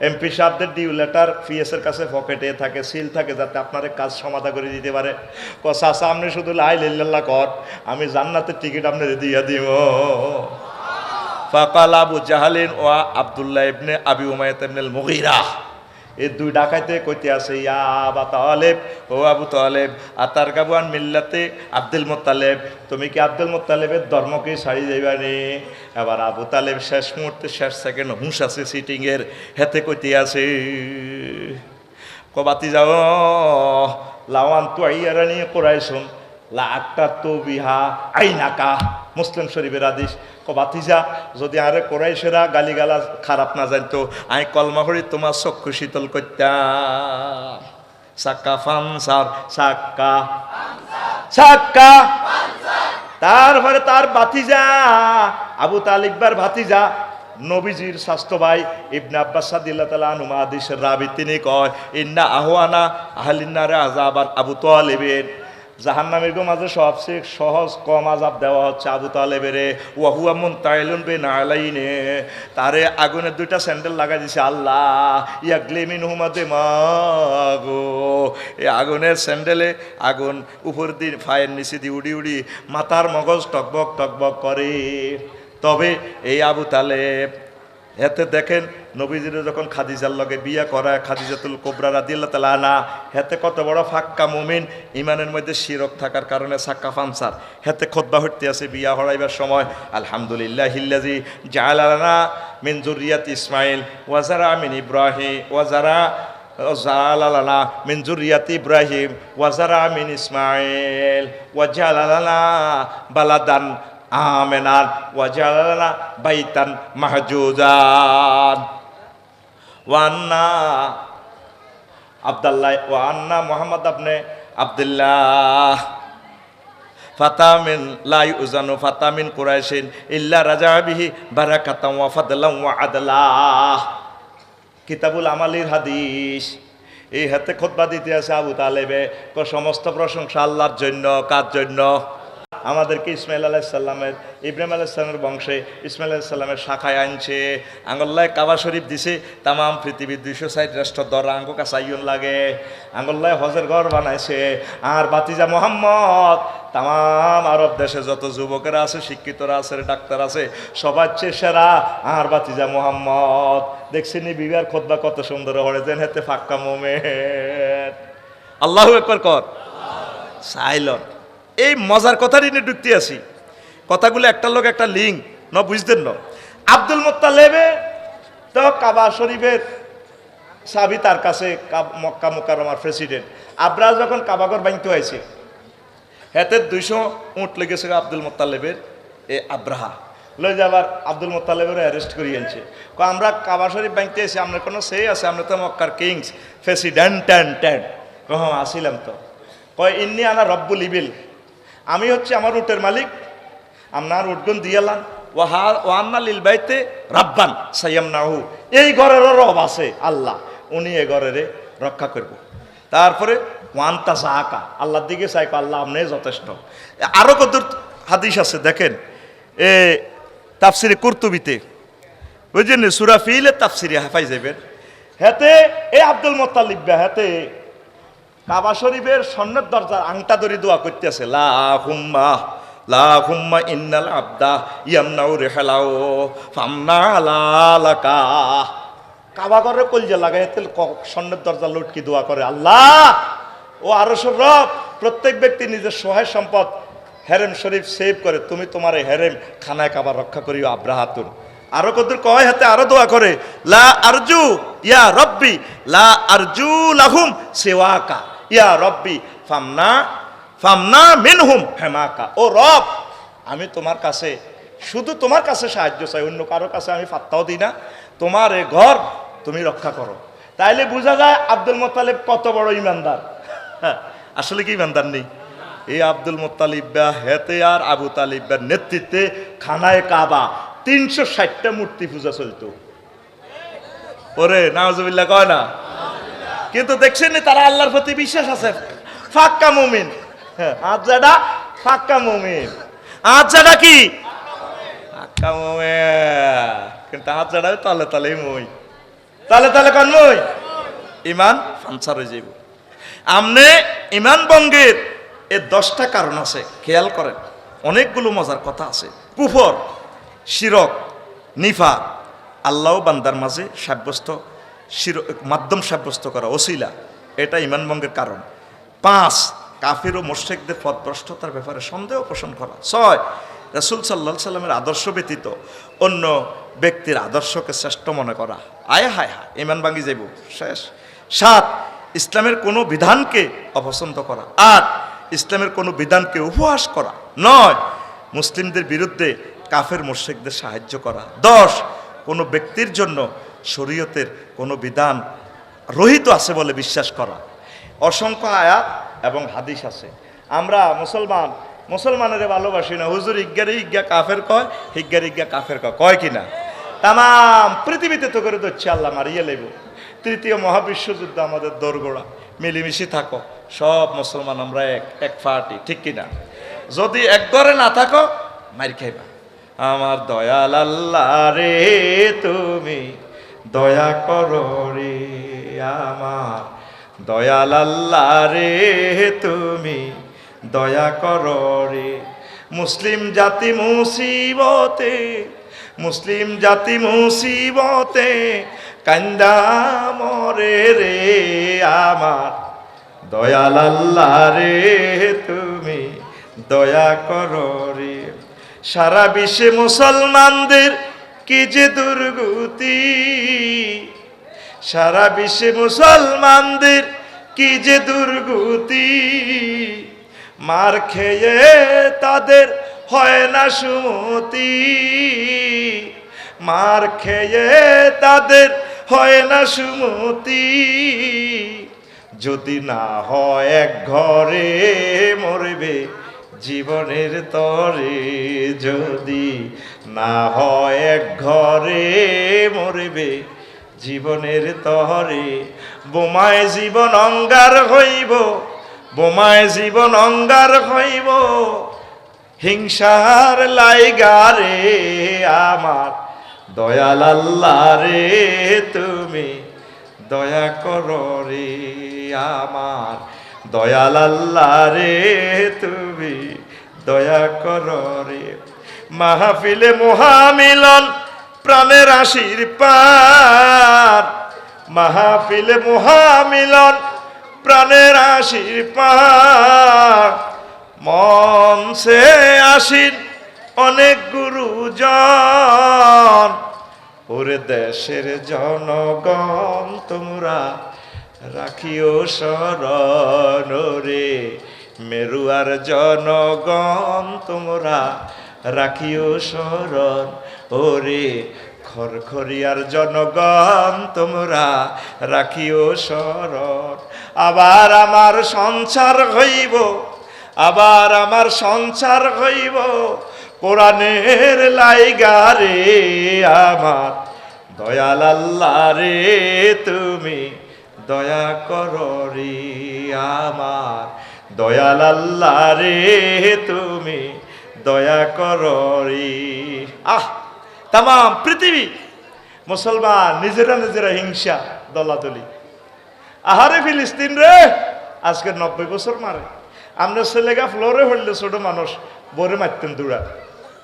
এমপি সাহেবদের ডিউ লেটার পিএসের কাছে পকেটে থাকে, সিল থাকে, যাতে আপনার কাজ সমাধা করে দিতে পারে। চাচা আপনি শুধু লা ইলাহা ইল্লাল্লাহ কর, আমি জান্নাতের টিকিট আপনার দিয়ে দিব। ফাকাল আবু জাহলিন ও আব্দুল্লাহ ইবনে আবি উমাইয়া ইবনুল মুগীরা, এই দুই ডাকাইতে কইতে আছে, ইয়া আবা তালেব, ও আবু তালেব, আতার গাবুয়ান মিল্লাতে আব্দুল মুত্তালিব, তুমি কি আব্দুল মুত্তালিবের ধর্মকে ছাড়ি যাইবা নি? এবার আবু তালেব শেষ মুহূর্তে, শেষ সেকেন্ড হুঁশ আছে সিটিং এর, হেতে কইতে আছে, কবাতি যাও লাওয়ান তু আইয়ারানি কুরাইশুন লা আক্তা তু বিহা আইনাকা, মুসলিম শরীফের হাদিস। বাতিজা, যদি আরে কোরাইশেরা গালিগালা খারাপ না জানতো, আই কলমা করি তোমার চক্ষু শীতল করতাম। সাক্কা ফানসার, সাক্কা সাক্কা। তারপরে তার ভাতিজা আবু তালিববার ভাতিজা নবীজির স্বাস্থ্য ভাই ইবনে আব্বাস রাদিয়াল্লাহু তাআলা আনহু হাদিসের রাবি, তিনি কয়, ইন্না আহওয়ানা আহলিন নারে আযাবান আবু তালিবের, জাহান্নামের মাঝে সবচেয়ে সহজ কম আযাব দেওয়া হচ্ছে আবু তালেবের। ওয়া হুয়া মুনতাইলুন বিনা আলাইনে, তারে আগুনের দুইটা স্যান্ডেল লাগাই দিছে আল্লাহ। ইয়াগলি মিনহুমা দিমাগো, এই আগুনের স্যান্ডেলে আগুন উপর দিয়ে ফায়ের নিচে দিয়ে উড়ি উড়ি মাথার মগজ টকবক টকবক করে। তবে এই আবু তালেব, হেতে দেখেন নবীজির যখন খাদিজার লগে বিয়া করায়, খাদিজাতুল কুবরা রাদিয়াল্লাহু তাআলা আনহা, হেতে কত বড় ফাক্কা মুমিন, ইমানের মধ্যে শিরক থাকার কারণে সাক্কা ফানসার, হেতে খুতবা হইতে আছে বিয়া হরাইবার সময়, আলহামদুলিল্লাহিল্লাযী জাআলা লানা মিন যুররিয়াতি ইসমাঈল ওয়া যারা মিন ইব্রাহিম ওয়া যারা জাআলা লানা মিন যুররিয়াতি ইব্রাহিম ওয়া যারা মিন ইসমাঈল ওয়া জাআলা লানা বালাদান আমেনান ওয়া জাআলানা বাইতান মাহজুজান ওয়ান্না আব্দুল্লাহ ওয়ান্না মুহাম্মদ ইবনে আব্দুল্লাহ ফাতামিন লা ইউজানু ফাতামিন কুরাইশিন ইল্লা রাজা বিহি বারাকাতান ওয়া ফাদলান ওয়া আদলা। কিতাবুল আমালির হাদিস। এই হাতে খুতবা দিতে আছে আবু তালেবে, সমস্ত প্রশংসা আল্লাহর জন্য। কার জন্য? আমাদেরকে ইসমাইল আলাইহিস সালামের ইব্রাহিম আলাইহিস সালামের বংশে ইসমাইল আলাইহিস সালামের শাখায় আনছে আঙ্গল্লায় কাবা শরীফ দিছে তাম পৃথিবীর 260 রাষ্ট্র দর আঙ্গ কাছাইন লাগে আঙ্গল্লায় হজের ঘর বানাইছে আর বাতিজা মোহাম্মদ তাম আরব দেশে যত যুবকেরা আছে শিক্ষিতরা আছে ডাক্তার আছে সবার চেয়ে সেরা আর বাতিজা মোহাম্মদ দেখছেন বিবিয়ার খোদবা কত সুন্দর হরে যেন হেতে ফাক্কা মোমেন্ট আল্লাহু আকবার কর সাইলন এই মজার কথারই নিয়ে ঢুকতে আসি কথাগুলো একটা লোক একটা লিঙ্ক ন বুঝতেন না আব্দুল মুত্তালিবে তো কাবা শরীফের চাবি তার কাছে মক্কা মুকাররমার প্রেসিডেন্ট আব্রাহ যখন কাবাঘর বানিতে হয়েছে হেতে 200 উট লেগেছে আব্দুল মুত্তালিবের এ আব্রাহা লই যাবার আব্দুল মুত্তালিবের অ্যারেস্ট করিয়ে আনছে আমরা কাবা শরীফ বানিতে এসে আমরা কোনো সেই আছে আমরা তো মক্কার কিংস প্রেসিডেন্ট হ্যাঁ আসিলাম তো কয় ইন্নি আনা রব্বুল ইবিল আমি হচ্ছে আমার উটের মালিক আপনার উটগুন দিয়ালাম ওয়ান্না লিল বাইতে রাব্বান সাইয়ামনাহু এই ঘরেরও রব আছে আল্লাহ উনি এ ঘরের রক্ষা করব তারপরে ওয়ান্তা সাহাকা আল্লাহর দিকে চাই আল্লাহ আপনি যথেষ্ট আরও কত হাদিস আছে দেখেন এ তাফসিরে কুরতুবিতে বুঝছেন সূরা ফিলে তাফসিরে হাফাই যাবেন হেতে এ আব্দুল মুত্তালিব হেতে কাবা শরীফের স্বর্ণের দরজার আংটা ধরে দোয়া করতেছে লা হুম্মা ইন্নাল আবদা ইয়ামনাউ রিহালাও ফামনা লালাকা কাবা ঘরে কলজা লাগাই তেল স্বর্ণের দরজা লটকি দোয়া করে আল্লাহ ও আরশের রব প্রত্যেক ব্যক্তি নিজের সহায় সম্পদ হেরেম শরীফ সেভ করে তুমি তোমার এই হেরেম খানায় কাবা রক্ষা করিও আব্রাহাতুন আরো কদর কয় হাতে আরো দোয়া করে লা আরজু ইয়া রব্বি লা আরজু লাহুম সিওয়াকা ইয়া রব্বি ফামনা মিনহুম হেমাকা ও রব আমি তোমার কাছে শুধু তোমার কাছে সাহায্য চাই অন্য কারো কাছে আমি পাত্তাও দিই না তোমার এ ঘর তুমি রক্ষা করো তাইলে বোঝা যায় আব্দুল মুত্তালিব কত বড় ইমানদার আসলে কি ইমানদার নেই এই আব্দুল মুত্তালিব হেতে আর আবু তালিবের নেতৃত্বে খানায় কাবা 360টা মূর্তি পূজা চলতো ওরে নাউজুবিল্লাহ কয় না কিন্তু দেখছেন তারা আল্লাহর প্রতি বিশ্বাস আছে ফাক্কা মুমিন আজাডা ফাক্কা মুমিন আজাডা কি ফাক্কা মুমিন কিন্তু আজাডা তালে তালে মই তালে কোন মই ইমান ফানসার হয়ে যাইব আমনে ইমান ভঙ্গের এ 10টা কারণ আছে খেয়াল করেন অনেকগুলো মজার কথা আছে কুফর শিরক নিফাক আল্লাহ বান্দার মাঝে সাব্যস্ত মাধ্যম সাব্যস্ত করা ওসিলা এটা ইমান ভঙ্গের কারণ 5 কাফির ও মুশরিকদের পথভ্রষ্টতার ব্যাপারে সন্দেহ পোষণ করা 6 রাসূল সাল্লাল্লাহু আলাইহি সাল্লামের আদর্শ ব্যতীত অন্য ব্যক্তির আদর্শকে শ্রেষ্ঠ মনে করা হায় ইমান ভাঙি যাইব শেষ 7 ইসলামের কোনো বিধানকে অপছন্দ করা 8 ইসলামের কোনো বিধানকে উপহাস করা 9 মুসলিমদের বিরুদ্ধে কাফের মুশরিকদের সাহায্য করা 10 কোনো ব্যক্তির জন্য শরীয়তের কোনো বিধান রহিত আছে বলে বিশ্বাস করা অসংখ্য আয়াত এবং হাদিস আছে আমরা মুসলমানের ভালোবাসি না হুজুর ইজ্ঞা কাফের কয় ইজ্ঞা কাফের কয় কিনা তাম পৃথিবীতে তো করে দিচ্ছে আল্লাহ মারিয়ে লেব তৃতীয় মহাবিশ্বযুদ্ধ আমাদের দোরগোড়া মিলিমিশি থাকো সব মুসলমান আমরা এক পার্টি ঠিক কিনা যদি এক ঘরে না থাকো মারি খাইবা আমার দয়াল আল্লাহ রে তুমি দয়া করো রে আমার দয়াল আল্লাহ রে তুমি দয়া করো রে মুসলিম জাতি মুসিবতে কান্দা মরে রে আমার দয়াল আল্লাহ রে তুমি দয়া করো রে সারা বিশ্বে মুসলমানদের কি যে দুর্গতি সারা বিশ্বে মুসলমানদের কি যে দুর্গতি মার খেয়ে তাদের হয় না সুমতি মার খেয়ে তাদের হয় না সুমতি যদি না হয় এক ঘরে মরবে জীবনের তরে যদি না হয় এক ঘরে মরবে জীবনের তরে বোমায় জীবন অঙ্গার হইব হিংসার লাইগারে আমার দয়াল আল্লাহ রে তুমি দয়া করো রে আমার দয়াল আল্লাহ রে তুমি দয়া করো রে। মাহফিলে মহামিলন প্রাণের আশির পার, মাহফিলে মহামিলন প্রাণের আশির পার, মঞ্চে আসিন অনেক গুরুজন, ওরে দেশের জনগণ তোমরা রাখিও শরণ রে, মেরুয়ার জনগণ তোমরা রাখিও শরণ ওরে, খরখরিয়ার জনগণ তোমরা রাখিও শরণ। আবার আমার সংসার হইব, আবার আমার সংসার হইব কোরআনের লাইগারে আমার দয়াল আল্লাহ রে তুমি দয়া করো রে আমার দয়াল আল্লাহ রে তুমি দয়া করো রে। তাম পৃথিবী মুসলমান নিজেরা নিজেরা হিংসা দলাদলি। আহারে ফিলিস্তিন রে আজকে 90 বছর মারে, আমরা ছেলেগা ফ্লোরে হইলে ছোট মানুষ বরে মারতেন দূরা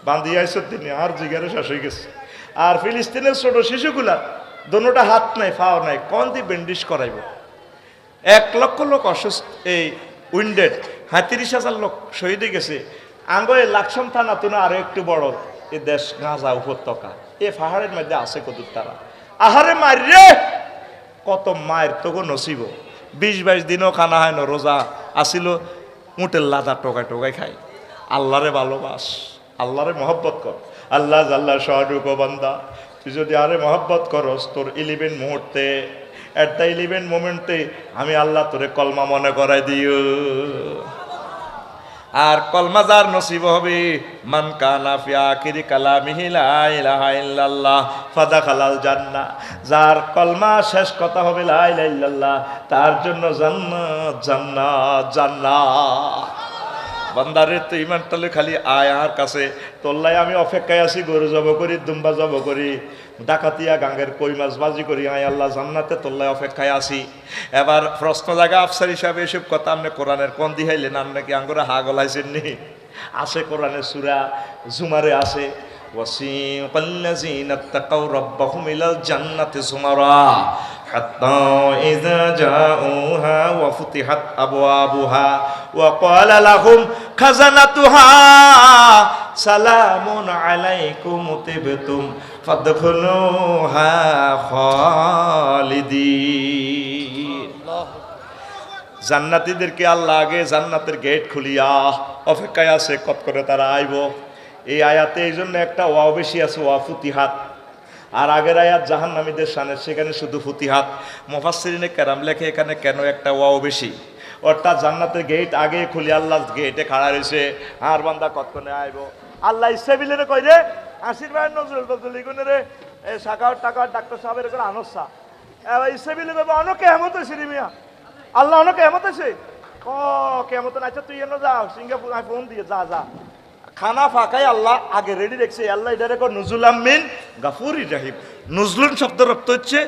বান্ধি আইসর তিনি আর জিগারে শেষ হয়ে গেছে। আর ফিলিস্তিনের ছোট শিশুগুলা দোনোটা হাত নাই ফাও নাই, কোন দিয়ে ব্যান্ডিশ করাইব। 1 লক্ষ লোক অসুস্থ, এই উইন্ডেড 35,000 লোক শহীদ হয়ে গেছে। আঙ্গ এই লাকসাম থানা তুনা আরো একটু বড় এ দেশ গাঁজা উপত্যকা, এ পাহাড়ের মধ্যে আছে কত তারা। আহারে মারিয়ে কত মায়ের তোকে নসিব। 20-22 দিনও খানা হয় না, রোজা আসিল, উটের লাদা টোকায় টোকায় খাই। আল্লাহরে ভালোবাস, আল্লাহরে মহব্বত কর। আল্লাহ জাল্লা শাহরুখ বান্দা, তুই যদি আরে মহব্বত করস তোর 11 মুহূর্তে এট দ্য 11 মোমেন্টে আমি আল্লাহ তোরে কলমা মনে করাই দিও। আর কলমা যার নসিব হবে মান কানা ফি আখিরি কালামিহি লা ইলাহা ইল্লাল্লাহ ফাদাখালাল জান্নাহ, যার কলমা শেষ কথা হবে লা ইলাহা ইল্লাল্লাহ তার জন্য জান্নাত জান্নাত জান্নাত। বান্দারে তো ইমান তালে খালি আয় আর কাছে তোল্লাই আমি অপেক্ষায় আছি, গরু জব করি, দুম্বা জব করি, ডাকাতিয়া গাঙ্গের কই মাছ বাজি করি, আয় আল্লাহ জান্নাতে তোল্লাই অপেক্ষায় আছি। এবার প্রশ্ন জায়গা আফসার হিসাবে এসব কথা আপনি কোরআনের কোন দিহাইলেন, আপনি কি আঙ্গুরে হা গলাইছেন নি? আছে কোরআনের সূরা জুমারে আছে ওয়াসিকাল্লাযীনা তাকাউ রাব্বাহুম ইলাল জান্নাতি যুমারা হাত্তা ইযা জাউহা ওয়া ফুতিহাত আবওয়াবুহা ওয়া ক্বালা লাহুম খাজানাতুহা সালামুন আলাইকুম তিবতুম ফাদখুলুহা খালিদিন। জান্নাতীদেরকে আল্লাহ আগে জান্নাতের গেট খুলিয়া অপেক্ষায় আছে, কত করে তারা আইব। এই আয়াতে এই জন্য একটা ওয়াও বেশি আছে, ওয়া ফুতিহাত। আর আগের আয়াত জাহান্নামীদের শানে, সেখানে শুধু ফুতিহাত। মুফাসসিরিনে কেরাম লেখে এখানে কেন একটা ওয়াও বেশি, অর্থাৎ জান্নাতের গেট আগে খুলি, আল্লাহ গেটে খাড়া রয়েছে, আর বান্দা কতক্ষণে আইব। আল্লাহ ইসরাইলে কই রে আশীর্বাদ নজরুল বদল ইগুনে রে এই শাখার টাকা ডাক্তার সাহেবের করে আনসা এবার ইসরাইলে কইব অনকে হেমত হইছে রে মিয়া, আল্লাহ অনকে হেমত হইছে। ও কেমত না, আচ্ছা তুই এনে যাও সিঙ্গাপুর ফোন দিয়ে যা যা। খানা ফাঁকাই আল্লাহ আগে রেডি রেখেছে। আল্লাহ এটা রেখো নুজুলাম মিন গাফুরি রাহিম। নুজলুন শব্দ রক্ত হচ্ছে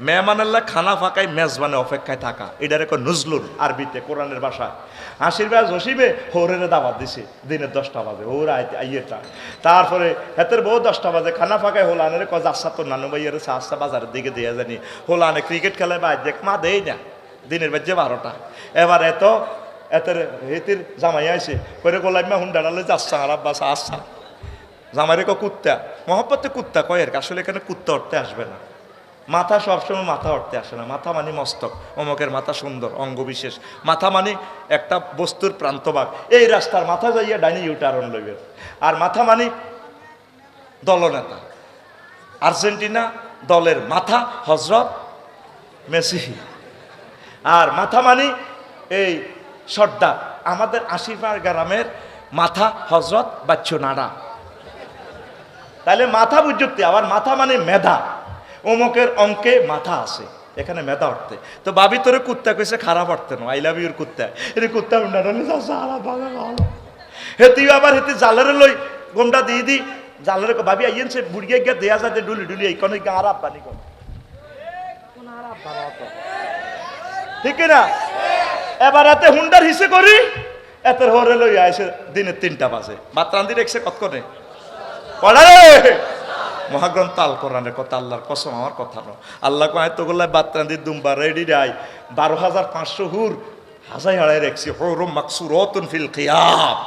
মেহমান আল্লাহ খানা ফাঁকায় মেজবানে অপেক্ষায় থাকা, এটা রেখো নুজলুন আরবিতে কোরআনের ভাষায়। আশীর্বাদ জসিবে হৌরের দাবাত দিছে দিনের 10টা বাজে, হৌর আইয়েটা। তারপরে হেতের বউ 10টা বাজে খানা ফাঁকায় হোলানের কজ আচ্ছা তোর নানু ভাইয়ের আস্তা বাজারের দিকে দিয়ে জানি হোলানে ক্রিকেট খেলায় বা দেখ মা দেই না দিনের বাজে 12টা। এবার এতের হেতির জামাই আইছে করে গোলাইমা হুন্ডাড়ালে যাচ্ছা আর আব্বাস আসছা জামাই রেখো কুত্তা মহব্বতে কুত্তা কয়ের, আসলে এখানে কুত্তা উঠতে আসবে না। মাথা সবসময় মাথা উঠতে আসে না। মাথা মানে মস্তক, অমকের মাথা সুন্দর অঙ্গ বিশেষ। মাথা মানে একটা বস্তুর প্রান্তভাগ। এই রাস্তার মাথা যাইয়া ডাইনি ইউটারন লইবে। আর মাথা মানে দলনেতা। আর্জেন্টিনা দলের মাথা হজরত মেসি। আর মাথা মানে এই সর্দার। আমাদের আশিরপাড় গ্রামের মাথা হজরত বাচ্চু নাড়া। তাহলে মাথা বুঝতে, আবার মাথা মানে মেধা। অমুকের অঙ্কে মাথা আছে, এখানে মেধা উঠতে। তো বাবি তোরে কুত্তা কইছে খারাপ উঠতে না, আই লাভ ইউর কুত্তা। এটা কুত্তা নাড়ালে হেতি আবার হেতি জালের লই গমটা দিয়ে দি জালের ভাবি আইয়েন সে বুড়িয়ে গিয়ে দেয়া যাতে ডুলি ডুলি এই কোন আর আব্বানি কোন আর আব্বা ঠিক না এবার এতে হুন্ডার হিসে করি এত হরে লই আইসে দিনে 3টা বাজে ভাত রান্ধি রেখছে কতক্ষণে পড়ারে মহাগ্রন্থ আল কোরআনের কথা আল্লাহর কসম আমার কথা নয় আল্লাহ কয় তো গোল্লায় বাত রান্ধি দুম্বা রেডি রাই 12,500 হুর হাজাই হারাই রেখছি হুরুম মাকসুরাতুন ফিল কিয়াম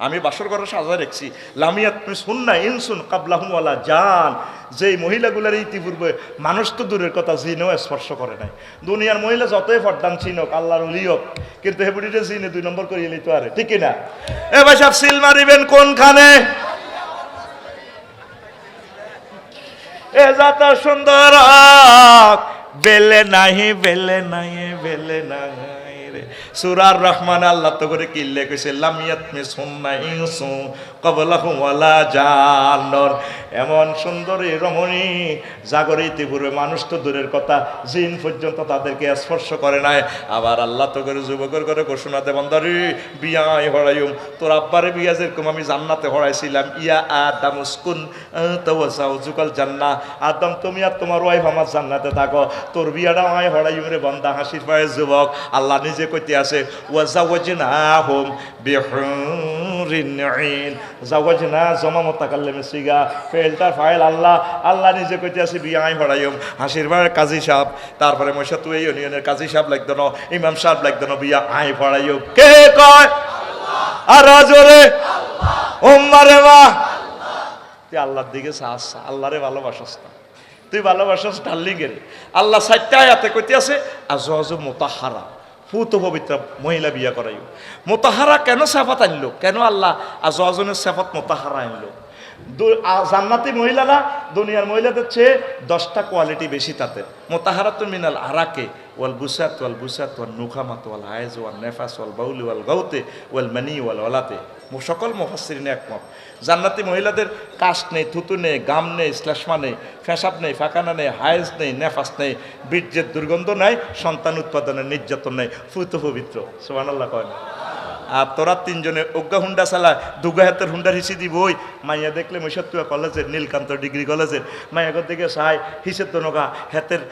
আমি বাসর ঘরে সাজায় রেখছি লামিয়াত সুন্না ইনসুন কাবলাহুম ওয়ালা জান যেই মহিলাগুলোর ইতিপূর্বে মানুষ তো দূরের কথা জিনও স্পর্শ করে নাই দুনিয়ার মহিলা যতই ফরদান চিনক আল্লাহর ওলি হোক কিন্তু হেবুড়িটা জিনে 2 নম্বর করিয়ে নিতে পারে ঠিক না এ ভাই সাহেব সিল মারিবেন কোনখানে এ যত সুন্দর বেলে নাহি বেলে নাই বেলে নাই সূরার রহমান আল্লাহ তো করে কিল্লে কইছে লামিয়াত মে সুন্না ইনসু ক্বাবলাহুম ওয়ালা জান্নার এমন সুন্দরী রমণী জাগরিতে পূর্বে মানুষ তো দূরের কথা জিন পর্যন্ত তাদেরকে স্পর্শ করে নাই আবার আল্লাহ তো করে যুবকের করে ঘোষণা দে বান্দারি বিয়াই হড়াইম তোর আব্বারে বিয়া যেরকম আমি জান্নাতে হড়াইছিলাম ইয়া আদম উসকুন তাওয়াজাউজুকাল জান্নাহ আদম তুমি আর তোমার ওয়াইফ আমার জান্নাতে থাকো তোর বিয়াটা আমি হড়াইম রে বান্দা হাসির পায়ে যুবক আল্লাহ নিজে কইতে আছে ওয়াজাওয়াজনাহুম বিহুরিন আইন জাওয়াজনা জমা মুতাকাল্লিমে সিগা ফেলটা ফাইল আল্লাহ আল্লাহ নিজে কইতে আছে বিয়াই হড়াইম হাসির পায়ে কাজী সাহেব তারপরে মশা তুই ইউনিয়নের কাজী সাহেব লাগতো না ইমাম সাহেব লাগতো না বিয়া আই হড়াইম কে কয় আল্লাহ আর জোরে আল্লাহ উম্মারে মা তুই আল্লাহর দিকে চাস আল্লাহরে ভালোবাসস না তুই ভালোবাসস ডার্লিং এর আল্লাহ 4টা আয়াতে কইতে আছে আজওয়াজু মুতাহহারা পুত পবিত্র মহিলা বিয়া করাইও মুতাহহারা কেন সিফাত আনলো কেন আল্লাহ আজওয়াজুনের সিফাত মুতাহহারা আনলো জান্নাতি মহিলারা দুনিয়ার মহিলাদের চেয়ে 10টা কোয়ালিটি বেশি তাদের মুতাহহারাতুন মিনাল আরাকে ওয়াল বুসাত ওয়াল নুখামাত ওয়াল হায়জ ওয়াল নেফাস ওয়াল বাউলি ওয়াল গাউতে ওয়াল মানি ওয়াল ওয়ালাতে সকল মুফাসসিরিন একমত জান্নাতি মহিলাদের কাশ নেই থুতু নেই গাম নেই শ্লেষ্মা নেই ফেসাব নেই ফাঁকানা নেই হায়েজ নেই নেফাস নেই বীর্যের দুর্গন্ধ নাই সন্তান উৎপাদনের নির্যাতন নেই ফুত পবিত্র সুবহানাল্লাহ কয় না আর তোরা 3 জনে অজ্ঞা হুন্ডা চালা দুগা হাতের হুন্ডার হিসি দিব ওই মাইয়া দেখলে মৈশাতুয়া কলেজের নীলকান্ত ডিগ্রি কলেজের মাইয়াগর দিকে চাই হিসের তো নগা হাতের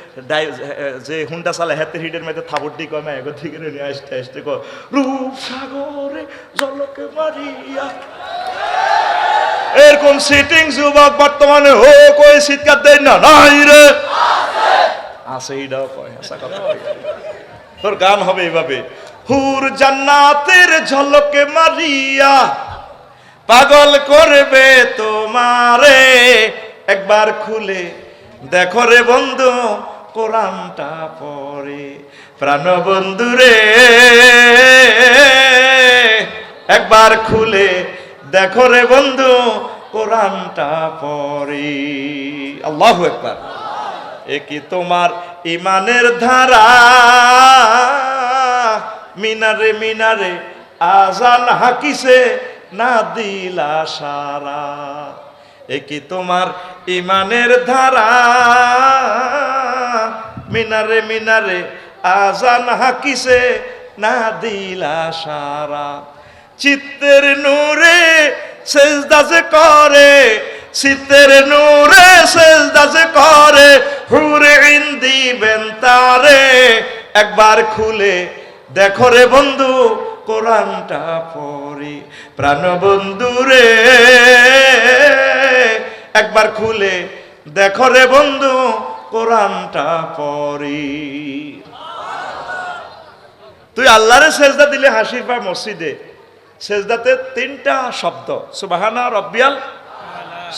যে হুন্ডা চালা হাতের হিটের মধ্যে থাবর দি কয় মাইয়াগর দিকে নিয়ে আসতে আসতে কয় রূপ সাগরে জলকে মারিয়া এরকম সিটিং যুবক বর্তমানে ও কই শীতকাল দেয় না নাই রে আছে এইটাও কয় আশা কথা তোর গান হবে এইভাবে হুর জান্নাতের ঝলকে মারিয়া পাগল করবে তোমারে একবার খুলে দেখো রে বন্ধু কোরআনটা পড়ে প্রাণ বন্ধু রে একবার খুলে দেখো রে বন্ধু কোরআনটা পড়ে আল্লাহু আকবার এ কি তোমার ইমানের ধারা মিনারে মিনারে আজান হাকিছে না দিলা সারা এ কি তোমার ইমানের ধারা মিনারে মিনারে আজান হাকিছে না দিলা সারা চিত্তের নূরে সেজদা যে করে চিত্তের নূরে সেজদা যে করে হুরে ইন দিবেন তারে একবার খুলে দেখো রে বন্ধু কোরআনটা পড়ি প্রাণ বন্ধু রে একবার খুলে দেখো রে বন্ধু কোরআনটা পড়ি তুই আল্লাহরে সেজদা দিলে হাসির পায় মসজিদে সেজদাতে 3টা শব্দ সুবহানা রব্বিয়াল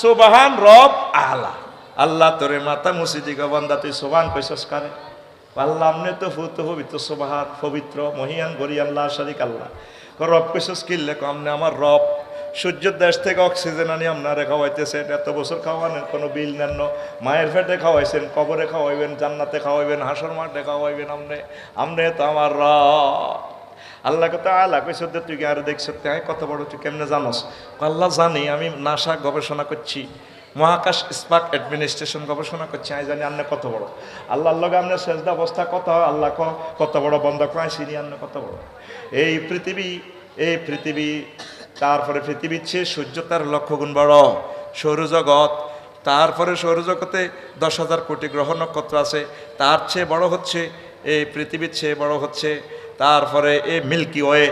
সুবহান রব আলা আল্লাহ তোরে মাথা মসজিদি গো বান্দা তুই সুবহান কইছস কারে আল্লাহ আমনে তো ফুত পবিত্র সুবহান পবিত্র মহিয়ান গরিয়ান লা শারিক আল্লাহ রব কইছস কিল্লে কমনে আমার রব সূর্যের দেশ থেকে অক্সিজেন আনি আপনারে খাওয়াইতেছেন এত বছর খাওয়ানোর কোনো বিল নেন না মায়ের পেটে খাওয়াইছেন কবরে খাওয়াইবেন জান্নাতে খাওয়াইবেন হাসর মাঠে খাওয়াইবেন আমনে তো আমার রব আল্লাহ কথা আল্লাহ কইছ তুই কি আর দেখছ কত বড় তুই কেমনে জানোস আল্লাহ জানি আমি নাসা গবেষণা করছি মহাকাশ স্পার্ক অ্যাডমিনিস্ট্রেশন গবেষণা করছি আমি জানি আপনি কত বড় আল্লাহর লগে আপনার সেজদা অবস্থা কত আল্লাহ কত বড় বন্ধ কয় চিনি আপনি কত বড় এই পৃথিবী তারপরে পৃথিবীর চেয়ে সূর্য তার লক্ষ গুণ বড়, সৌরজগৎ, তারপরে সৌরজগতে 10,000 কোটি গ্রহ নক্ষত্র আছে, তার চেয়ে বড় হচ্ছে এই পৃথিবীর চেয়ে বড় হচ্ছে তারপরে এই মিল্কি ওয়ে,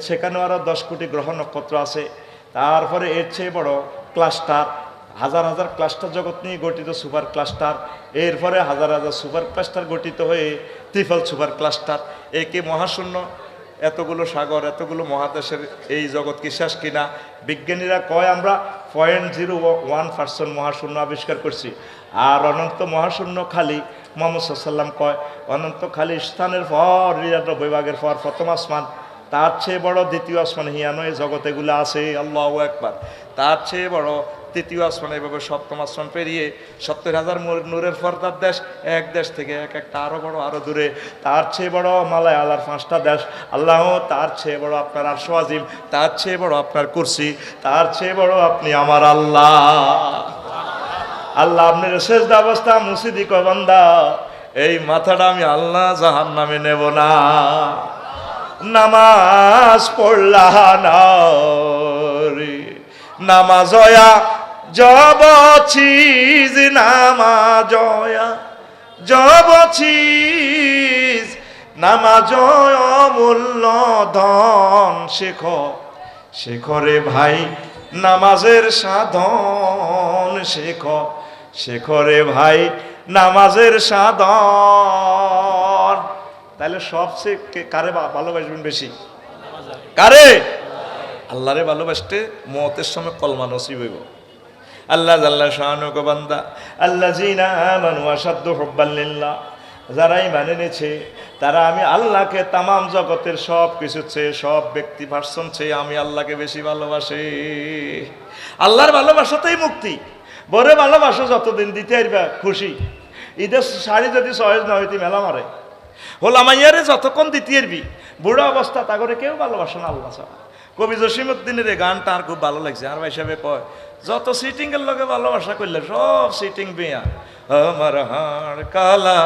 সেখানেও আরও 10 কোটি গ্রহ নক্ষত্র আছে। তারপরে এর চেয়ে বড় ক্লাস্টার, হাজার হাজার ক্লাস্টার জগৎ নিয়ে গঠিত সুপার ক্লাস্টার, এরপরে হাজার হাজার সুপার ক্লাস্টার গঠিত হয়ে ট্রিপল সুপার ক্লাস্টার, একে মহাশূন্য। এতগুলো সাগর, এতগুলো মহাদেশের এই জগৎ কি শেষ কিনা? বিজ্ঞানীরা কয় আমরা 0.01% মহাশূন্য আবিষ্কার করছি, আর অনন্ত মহাশূন্য খালি। মোহাম্মদ সাল্লাম কয় অনন্ত খালি স্থানের পর 99 ভাগের পর প্রথম আসমান, তার চেয়ে বড় দ্বিতীয় আসমান হিয়ানো এই জগতেগুলো আছে, আল্লাহু আকবার। তার চেয়ে বড় তৃতীয় আসমান, এইভাবে সপ্তম আসমান পেরিয়ে 70,000 নূরের পর্দার দেশ, এক দেশ থেকে এক একটা আরো বড় আরো দূরে। তার চেয়ে বড় মালায় আল্লাহর 5টা দেশ, আল্লাহ তার চেয়ে বড় আপনার আরশ আজিম, তার চেয়ে বড় আপনার কুরসি, তার চেয়ে বড় আপনি আমার আল্লাহ। আল্লাহ আপনার সেজদা অবস্থা মুসিদি কয় বান্দা, এই মাথাটা আমি আল্লাহ জাহান্নামে নেব না। নামাজ পড়লা না রে, নামাজয়া জবছিস, নামাজয়া জবছিস, নামাজয় অমূল্য ধন শেখ, শেখরে ভাই নামাজের সাধন শেখ, শেখরে ভাই নামাজের সাধন। তাহলে সবচেয়ে কারে ভালোবাসবেন বেশি? কারে? আল্লাহরে ভালোবাসতে মওতের সময় কলমা নসিব হইব। আল্লাহ জাল্লা শাআনু গো বান্দা, আল্লাযিনা আমানু আশাদ্দু হুব্বান লিল্লাহ, যারা ঈমান এনেছে তারা আমি আল্লাহকে তামাম জগতের সব কিছু চেয়ে, সব ব্যক্তি পার্সন চেয়ে আমি আল্লাহকে বেশি ভালোবাসি। আল্লাহর ভালোবাসাতেই মুক্তি। বরে ভালোবাসা যতদিন দিতে পারবা খুশি। ঈদের শাড়ি যদি সহজ না হইতে মেলা মারে, হোলা মাইয়ারে যতক্ষণ দিতে পারবি, বুড়া অবস্থা তা করে কেউ ভালোবাসে না আল্লাহ ছাড়া। কবি জসিমউদ্দিনের এই গানটা আর খুব ভালো লাগছে। আর ভাই সাহেব কয় যত সিটিং এর লগে ভালোবাসা করলে সব সিটিং বিয়া, আমার হাড় কালা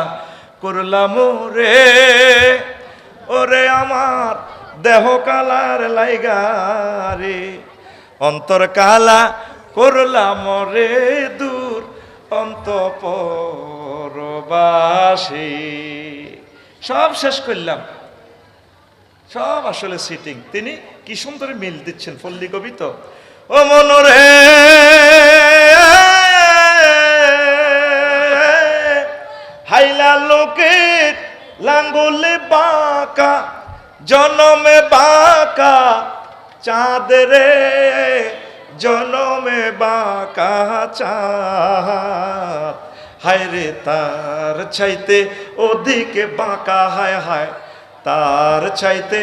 করলাম রে, ওরে আমার দেহ কালার লাইগা রে, অন্তর কালা করলাম রে দূর অন্তঃপরবাসী। সব শেষ করলাম, সব আসলে সিটিং। তিনি কি সুন্দর মিল দিচ্ছেন পল্লী কবি তো। ও মনরে হাইলা লোকের লাঙ্গলে বাঁকা, জনমে বাঁকা চাঁদ রে, জনমে বাঁকা চাঁদ, হায় রে তার চাইতে ওদিকে বাঁকা, হায় হায় তার চাইতে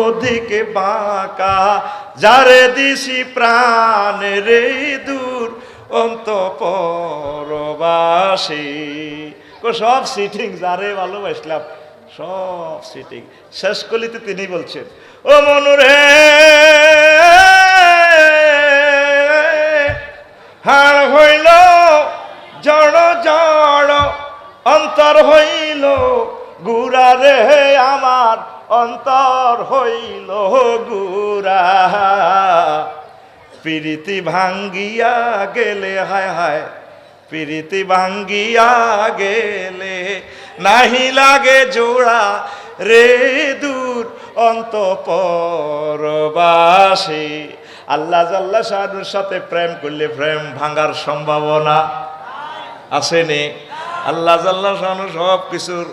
ওদিকে বাঁকা, যারে দিছি প্রাণ রে দূর অন্তঃপরবাসী। সব সিটিং, যারে ভালোবাসলাম সব সিটিং। শেষ কলিতে তিনি বলছেন, ও মনুরে হাড় হইল জড় জড়, অন্তর হইল গুড়া রে, আমার অন্তর হইল গুড়া, প্রীতি ভাঙ্গিয়া গেলে, হায় হায় প্রীতি ভাঙ্গিয়া গেলে, নাহি লাগে জোড়া রে দূর অন্তঃপরবাসী। আল্লাহ জাল্লা শানুর সাথে প্রেম করলে প্রেম ভাঙার সম্ভাবনা আসেনি। আল্লাহ জাল্লা শানু সব কিছুর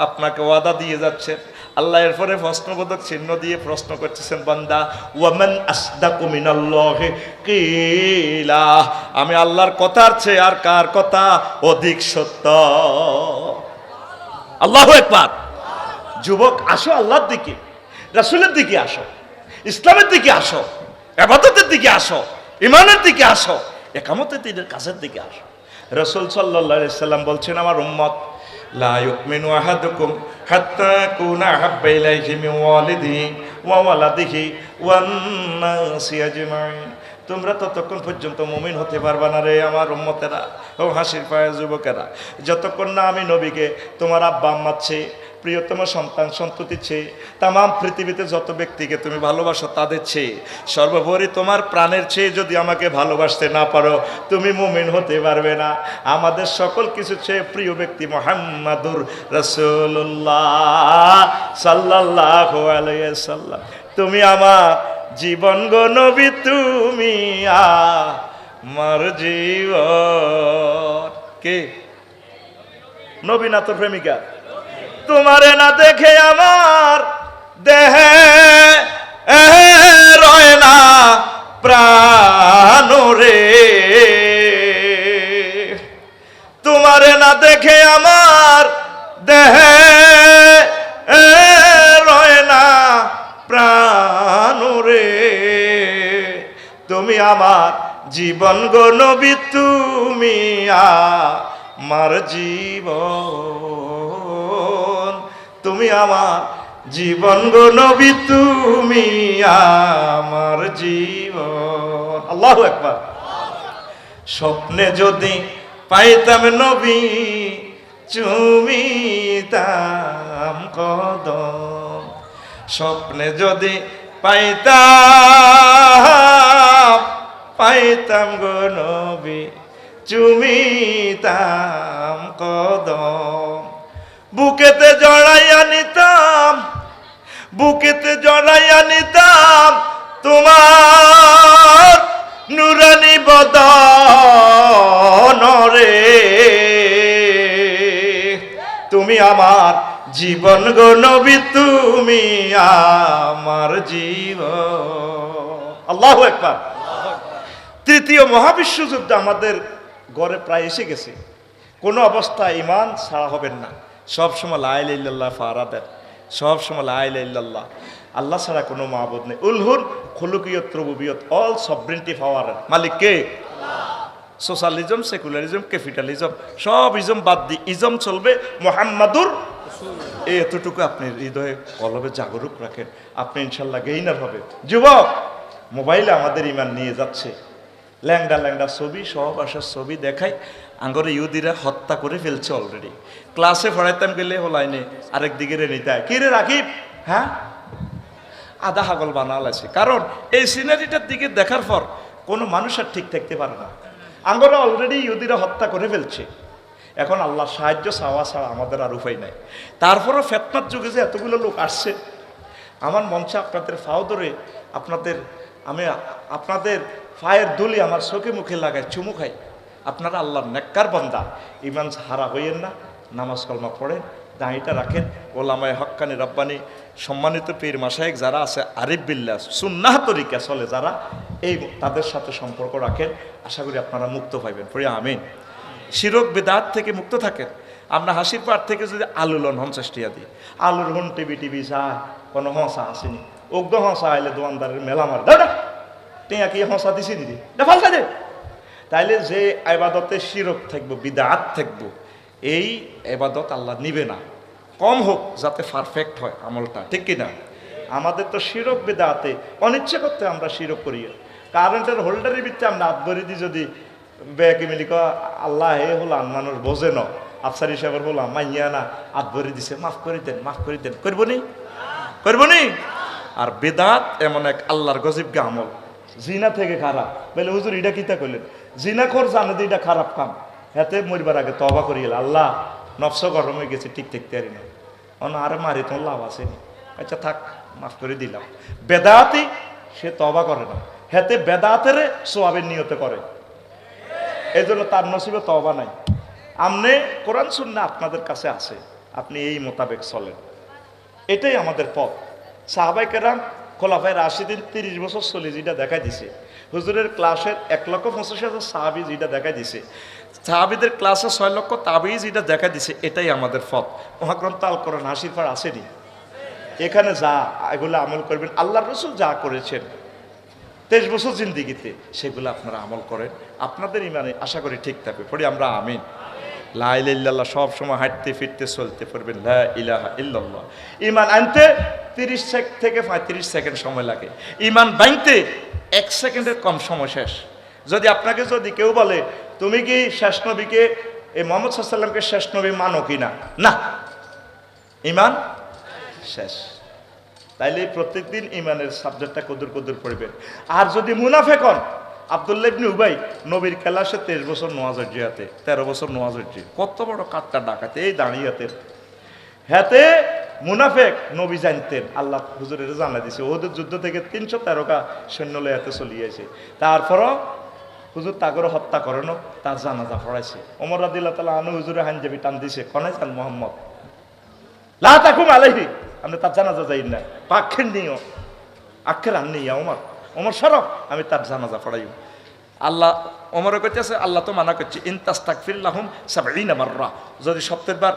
আপনাকে ওয়াদা দিয়ে যাচ্ছেন। আল্লাহ এরপরে প্রশ্নবোধক চিহ্ন দিয়ে প্রশ্ন করতেছেন, বান্দা ওয়ামান আসদাকু মিনাল্লাহি কিলা, আমি আল্লাহর কথার চেয়ে আর কার কথা অধিক সত্য? আল্লাহু আকবার। যুবক আসো আল্লাহর দিকে, রাসূলের দিকে আসো, ইসলামের দিকে আসো, ইবাদতের দিকে আসো, ঈমানের দিকে আসো, ইকামতের দিনের কাজের দিকে আসো। রাসূল সাল্লাল্লাহু আলাইহি সাল্লাম বলছেন, আমার উম্মত লা ইউমিনু আহাদুকুম হাত্তা কুনা হাব্বা ইলাইহি মিন ওয়ালিদিহি ওয়া ওয়ালাদিহি ওয়ান নাসি আজমাইন, তোমরা ততক্ষণ পর্যন্ত মুমিন হতে পারবা না রে আমার উম্মতেরা ও হাসির পায়ে যুবকেরা, যতক্ষণ না আমি নবীকে তোমার আব্বা আম্মার চেয়ে, প্রিয়তম সন্তান সন্ততি চেয়ে তাম পৃথিবীতে যত ব্যক্তিকে তুমি ভালোবাসো তাদের চেয়ে সর্বোপরি তোমার প্রাণের চেয়ে যদি আমাকে ভালোবাসতে না পারো তুমি মুমিন হতে পারবে না। আমাদের সকল কিছু চেয়ে প্রিয় ব্যক্তি মুহাম্মাদুর রাসূলুল্লাহ সাল্লাল্লাহু আলাইহি সাল্লাম। তুমি আমার জীবন গো নবী, তুমি আমার জীবন। কে নবী না তো প্রেমিকা? তোমারে না দেখে আমার দেহে রয় না প্রাণ রে, তোমারে না দেখে আমার দেহে রয় না প্রাণ রে, তুমি আমার জীবন গো নবী, তুমি আমার জীবন, তুমি আমার জীবন গো নবী, তুমি আমার জীবন। আল্লাহু আকবার। স্বপ্নে যদি পাইতাম নবী, চুমিতাম কদম, স্বপ্নে যদি পাইতাম গো নবী, চুমিতাম কদম, বুকেতে জড়াইয়া নিতাম, বুকেতে জড়াইয়া নিতাম তোমার নুরানি বদন রে, তুমি আমার জীবন গো নবী, তুমি আমার জীবন। আল্লাহু আকবার। তৃতীয় মহাবিশ্বযুদ্ধ আমাদের ঘরে প্রায় এসে গেছে। কোনো অবস্থায় ঈমান ছাড়া হবেন না, সবসময় লা ইলাহা ইল্লাল্লাহ ফারা দেন, সবসময় লা ইলাহা ইল্লাল্লাহ, আল্লাহ ছাড়া কোনো মাবুদ নেই। উলহুর খুলুকিয়ত রুবুবিয়ত, অল সভরেন্টি পাওয়ারের মালিক কে? সোশ্যালিজম, সেকুলারিজম, ক্যাপিটালিজম, সব ইজম বাদ দি ইজম চলবে মুহাম্মাদুর। এতটুকু আপনি হৃদয়ে কলবে জাগরুক রাখেন, আপনি ইনশাল্লাহ গেইনার হবে। যুবক, মোবাইলে আমাদের ঈমান নিয়ে যাচ্ছে, ল্যাংডা ল্যাংডা ছবি, সব আসার ছবি দেখায়, আঙ্গরে ইহুদিরা হত্যা করে ফেলছে অলরেডি। ক্লাসে পড়াইতাম গেলে হলাইনে আরেক দিকে রে নিতে হয়, কি রে রাকিব, হ্যাঁ আধা হাগল বানাল আছে। কারণ এই সিনারিটার দিকে দেখার পর কোনো মানুষ আর ঠিক থাকতে পারে না। আঙ্গরে অলরেডি ইহুদিরা হত্যা করে ফেলছে, এখন আল্লাহর সাহায্য চাওয়া ছাড়া আমাদের আর উপায় নাই। তারপরও ফেতনার যুগে যে এতগুলো লোক আসছে, আমার মঞ্চে আপনাদের ফাও ধরে আমি আপনাদের পায়ের দুলি আমার চোখে মুখে লাগাই, চুমু খাই। আপনারা আল্লাহর নেককার বান্দা, ঈমান হারা হইয়েন না, নামাজ কলমা পড়েন, দাঁড়িটা রাখেন। ওলামায়ে হক্কানি রব্বানি সম্মানিত পীর মাশায়েখ যারা আছে, আরিফ বিল্লাহ সুন্নাহ তরিকা চলে যারা, এই তাদের সাথে সম্পর্ক রাখেন, আশা করি আপনারা মুক্ত পাইবেন। পড়ি আমিন। শিরক বেদাত থেকে মুক্ত থাকেন। আমরা হাসির পাট থেকে যদি আলু লন 50 টাকা দিই, আলুর হন টিভি চা কোনো হসা আসেনি, ওগ্ধ হসা আইলে দোকানদারের মেলা মার দাদা টিয়া কি হসা দিছি দিদি ফালকা দে। তাইলে যে ইবাদতে শিরক থাকবো, বিদাত থাকবো, এই ইবাদত আল্লাহ নিবে না। কম হোক, যাতে পারফেক্ট হয় আমলটা, ঠিক কিনা? আমাদের তো শিরক বিদাতে অনিচ্ছা করতে আমরা শিরক করি। কারেন্টের হোল্ডারের ভিতরে আমরা হাত ভরি দিই, যদি বেকে মিলি আল্লাহ হে হলাম মানুষ বোঝে ন, আফসার হিসাবের হলাম মাইয়া না, হাত ভরি দিছে, মাফ করে দেন, মাফ করে দেন, করবনি করবনি। আর বেদাত এমন এক আল্লাহর গজিবকে আমল, জিনা থেকে খারাপ। বলে হুজুর এটা কিতা করলেন? জিনা কর জানে যে এটা খারাপ কাম, হাতে মরিবার আগে তবা করি গেল, আল্লাহ নফস গরম হয়ে গেছে, ঠিক থাকতে পারি না, আরে মারি তোমার লাভ আসেনি, আচ্ছা থাক মাফ করে দিলাম। বেদাতি সে তবা করে না, হেতে বেদাতের সোয়াবের নিয়তে করে, এই জন্য তার নসিবে তবা নাই। আমনে কোরআন সুন্নাহ আপনাদের কাছে আছে, আপনি এই মোতাবেক চলেন, এটাই আমাদের পথ। সাহাবায়ে কেরাম খোলাফায়ে রাশিদিন 30 বছর চলে যেটা দেখাই দিছে, হুজুরের ক্লাসের 1,85,000 সাহাবী যেটা দেখাই দিছে, সাহাবীদের ক্লাসে 6 লক্ষ তাবিঈ যেটা দেখা দিছে, এটাই আমাদের পথ। মহাগ্রন্থ আল কোরআন হাসির পার আসেনি, এখানে যা এগুলো আমল করবেন, আল্লাহর রাসূল যা করেছেন 23 বছর জিন্দিগিতে, সেগুলো আপনারা আমল করেন, আপনাদের ইমানে আশা করি ঠিক থাকবে। পড়ি আমরা আমিন। লা ইলাহা ইল্লাল্লাহ সব সময় হাঁটতে ফিরতে চলতে পড়বেন, লা ইলাহা ইল্লাল্লাহ। ঈমান আনতে 30 থেকে 35 সেকেন্ড সময় লাগে, ঈমান ভাঙতে 1 সেকেন্ডের কম সময় শেষ। যদি আপনাকে যদি কেউ বলে তুমি কি শেষ নবীকে, এই মুহাম্মদ সাল্লাল্লাহু আলাইহি ওয়াসাল্লামকে শেষ নবী মানো কিনা, না, ইমান শেষ। তাইলে প্রত্যেকদিন ইমানের সাবজেক্টটা কদর কদর পড়বেন। আর যদি মুনাফেক হন, আব্দুল্লাহ ইবনে উবাই নবীর ক্লাসে 23 বছর নোয়াজ হজ্জিয়াতে, 13 বছর নোয়াজ হজ্জি, কত বড় কাটটা ডাকাতে এই দাঁড়িয়াতে হাতে মুনাফেক নবী জানতেন, আল্লাহ হুজুরের জানা দিছে। ওদের যুদ্ধ থেকে 313টা সৈন্য লয়াতে চলিয়েছে। তারপরও হুজুর তাগর হত্যা করেন, তার জানাজা পড়াইছে। ওমর রাদিয়াল্লাহু তাআলা আনহু হুজুরে হানজাবি টান দিছে, কনাই চান মোহাম্মদ লা তাকুম আলাইহি, আপনি তার জানাজা যাই না, পাক্ষের নিও আক্ষের আন নিয়া ওমর সরব, আমি তার জানাজা পড়াইব। আল্লাহ ওমরে কইতেছে, আল্লাহ তো মানা করছে, ইন তাস্তাগফির লাহুম 70 মাররা, যদি 70 বার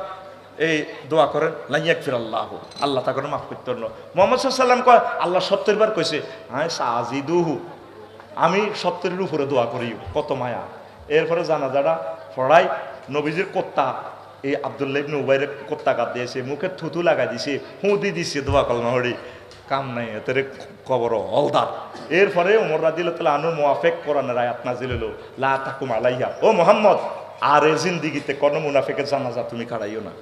এই দোয়া করেন লা ইয়াগফিরাল্লাহু, আল্লাহ তা করে মাফ করতে না। মুহাম্মদ সাল্লাল্লাহু আলাইহি ওয়াসাল্লাম কয়, আল্লাহ 70 বার কইছে, হ্যাঁ সাজিদুহু, আমি 70-এর উপরে দোয়া করি, কত মায়া। এরপরে জানাজাটা পড়াই, নবীজির কোত্তা এই আব্দুল্লাহ ইবনে উবাইরের কোত্তা কাট দিয়েছে, মুখে থুতু লাগাই দিছে, হুঁদি দিছে, দোয়া কলমা হরি, কাম নাই এতের কবর হলদার। এরপরে ওমর রাদিয়াল্লাহু তাআলা আনহু মুআফিক কোরআনের আয়াত নাযিল হলো, লা তাকুম আলাইহা, ও মুহাম্মদ আর এ জিন্দেগিতে কোন মুনাফিকের জানাজা তুমি কাটাইও না,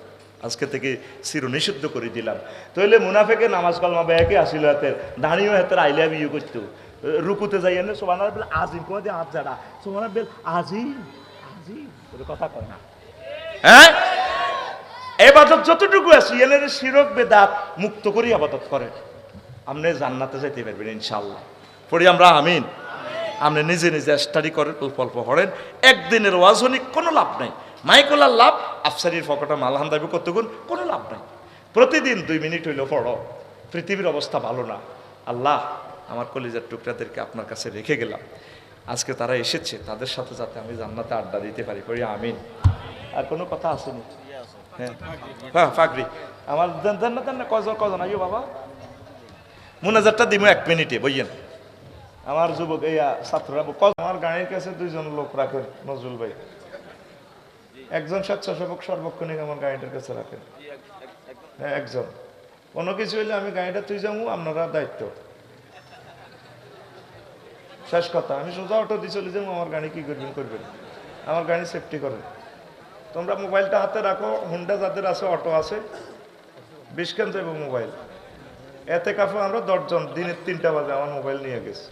আজকে থেকে চিরনিষিদ্ধ করে দিলাম। তাহলে মুনাফিকের নামাজ কলমা ব্যাকে আসিল, হাতের দাঁড়িয়েও হাতের আই লাভ ইউ করতো, রুকুতে যাই না সুবহানাল্লাহ বলে আজিম কোন দিয়ে হাত জাড়া, সুবহানাল্লাহ বলে আজিম আজিম কথা কয় না। হ্যাঁ, ইবাদত যতটুকু আছে এর শিরক বেদাত মুক্ত করি ইবাদত করে, আপনি জান্নাতে যাইতে পারবেন ইনশাআল্লাহ। পড়ি আমরা আমিন। আপনি নিজে নিজে স্টাডি করেন, অল্প অল্প পড়েন। একদিনের ওয়াজ হলে কোনো লাভ নাই, মাইকোলার লাভ, আফসারির ফকটা মালহান দাবি করতে কোনো লাভ নাই। প্রতিদিন 2 মিনিট হইলেও পড়ো। পৃথিবীর অবস্থা ভালো না। আল্লাহ আমার কলিজার টুকরাদেরকে আপনার কাছে রেখে গেলাম, আজকে তারা এসেছে, তাদের সাথে যাতে আমি জান্নাতে আড্ডা দিতে পারি, পড়ি আমিন। আর কোনো কথা আসেনি? হ্যাঁ হ্যাঁ ফাগরি আমার দেন না কজন আইও বাবা, মুনাজাতটা দিব 1 মিনিটে, বইয়েন আমার যুবক এই ছাত্ররা। আমার গাড়ির কাছে 2 জন লোক রাখেন, নজরুল ভাই, একজন স্বেচ্ছাসেবক সর্বক্ষণিক আমার গাড়িটার কাছে রাখেন। হ্যাঁ একজন, কোনো কিছু হইলে আমি গাড়িটা তুই যাবো, আপনারা দায়িত্ব। শেষ কথা, আমি সোজা অটো দিয়ে চলে যাবো, আমার গাড়ি কি করবেন, আমার গাড়ি সেফটি করেন। তোমরা মোবাইলটা হাতে রাখো, হুন্ডা যাদের আছে, অটো আছে, 20 কেন যাইব মোবাইল। এতে কাফে আমরা 10 জন, দিনের 3টা বাজে আমার মোবাইল নিয়ে গেছে,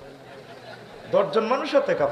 10 জন মানুষ এতে কাফা।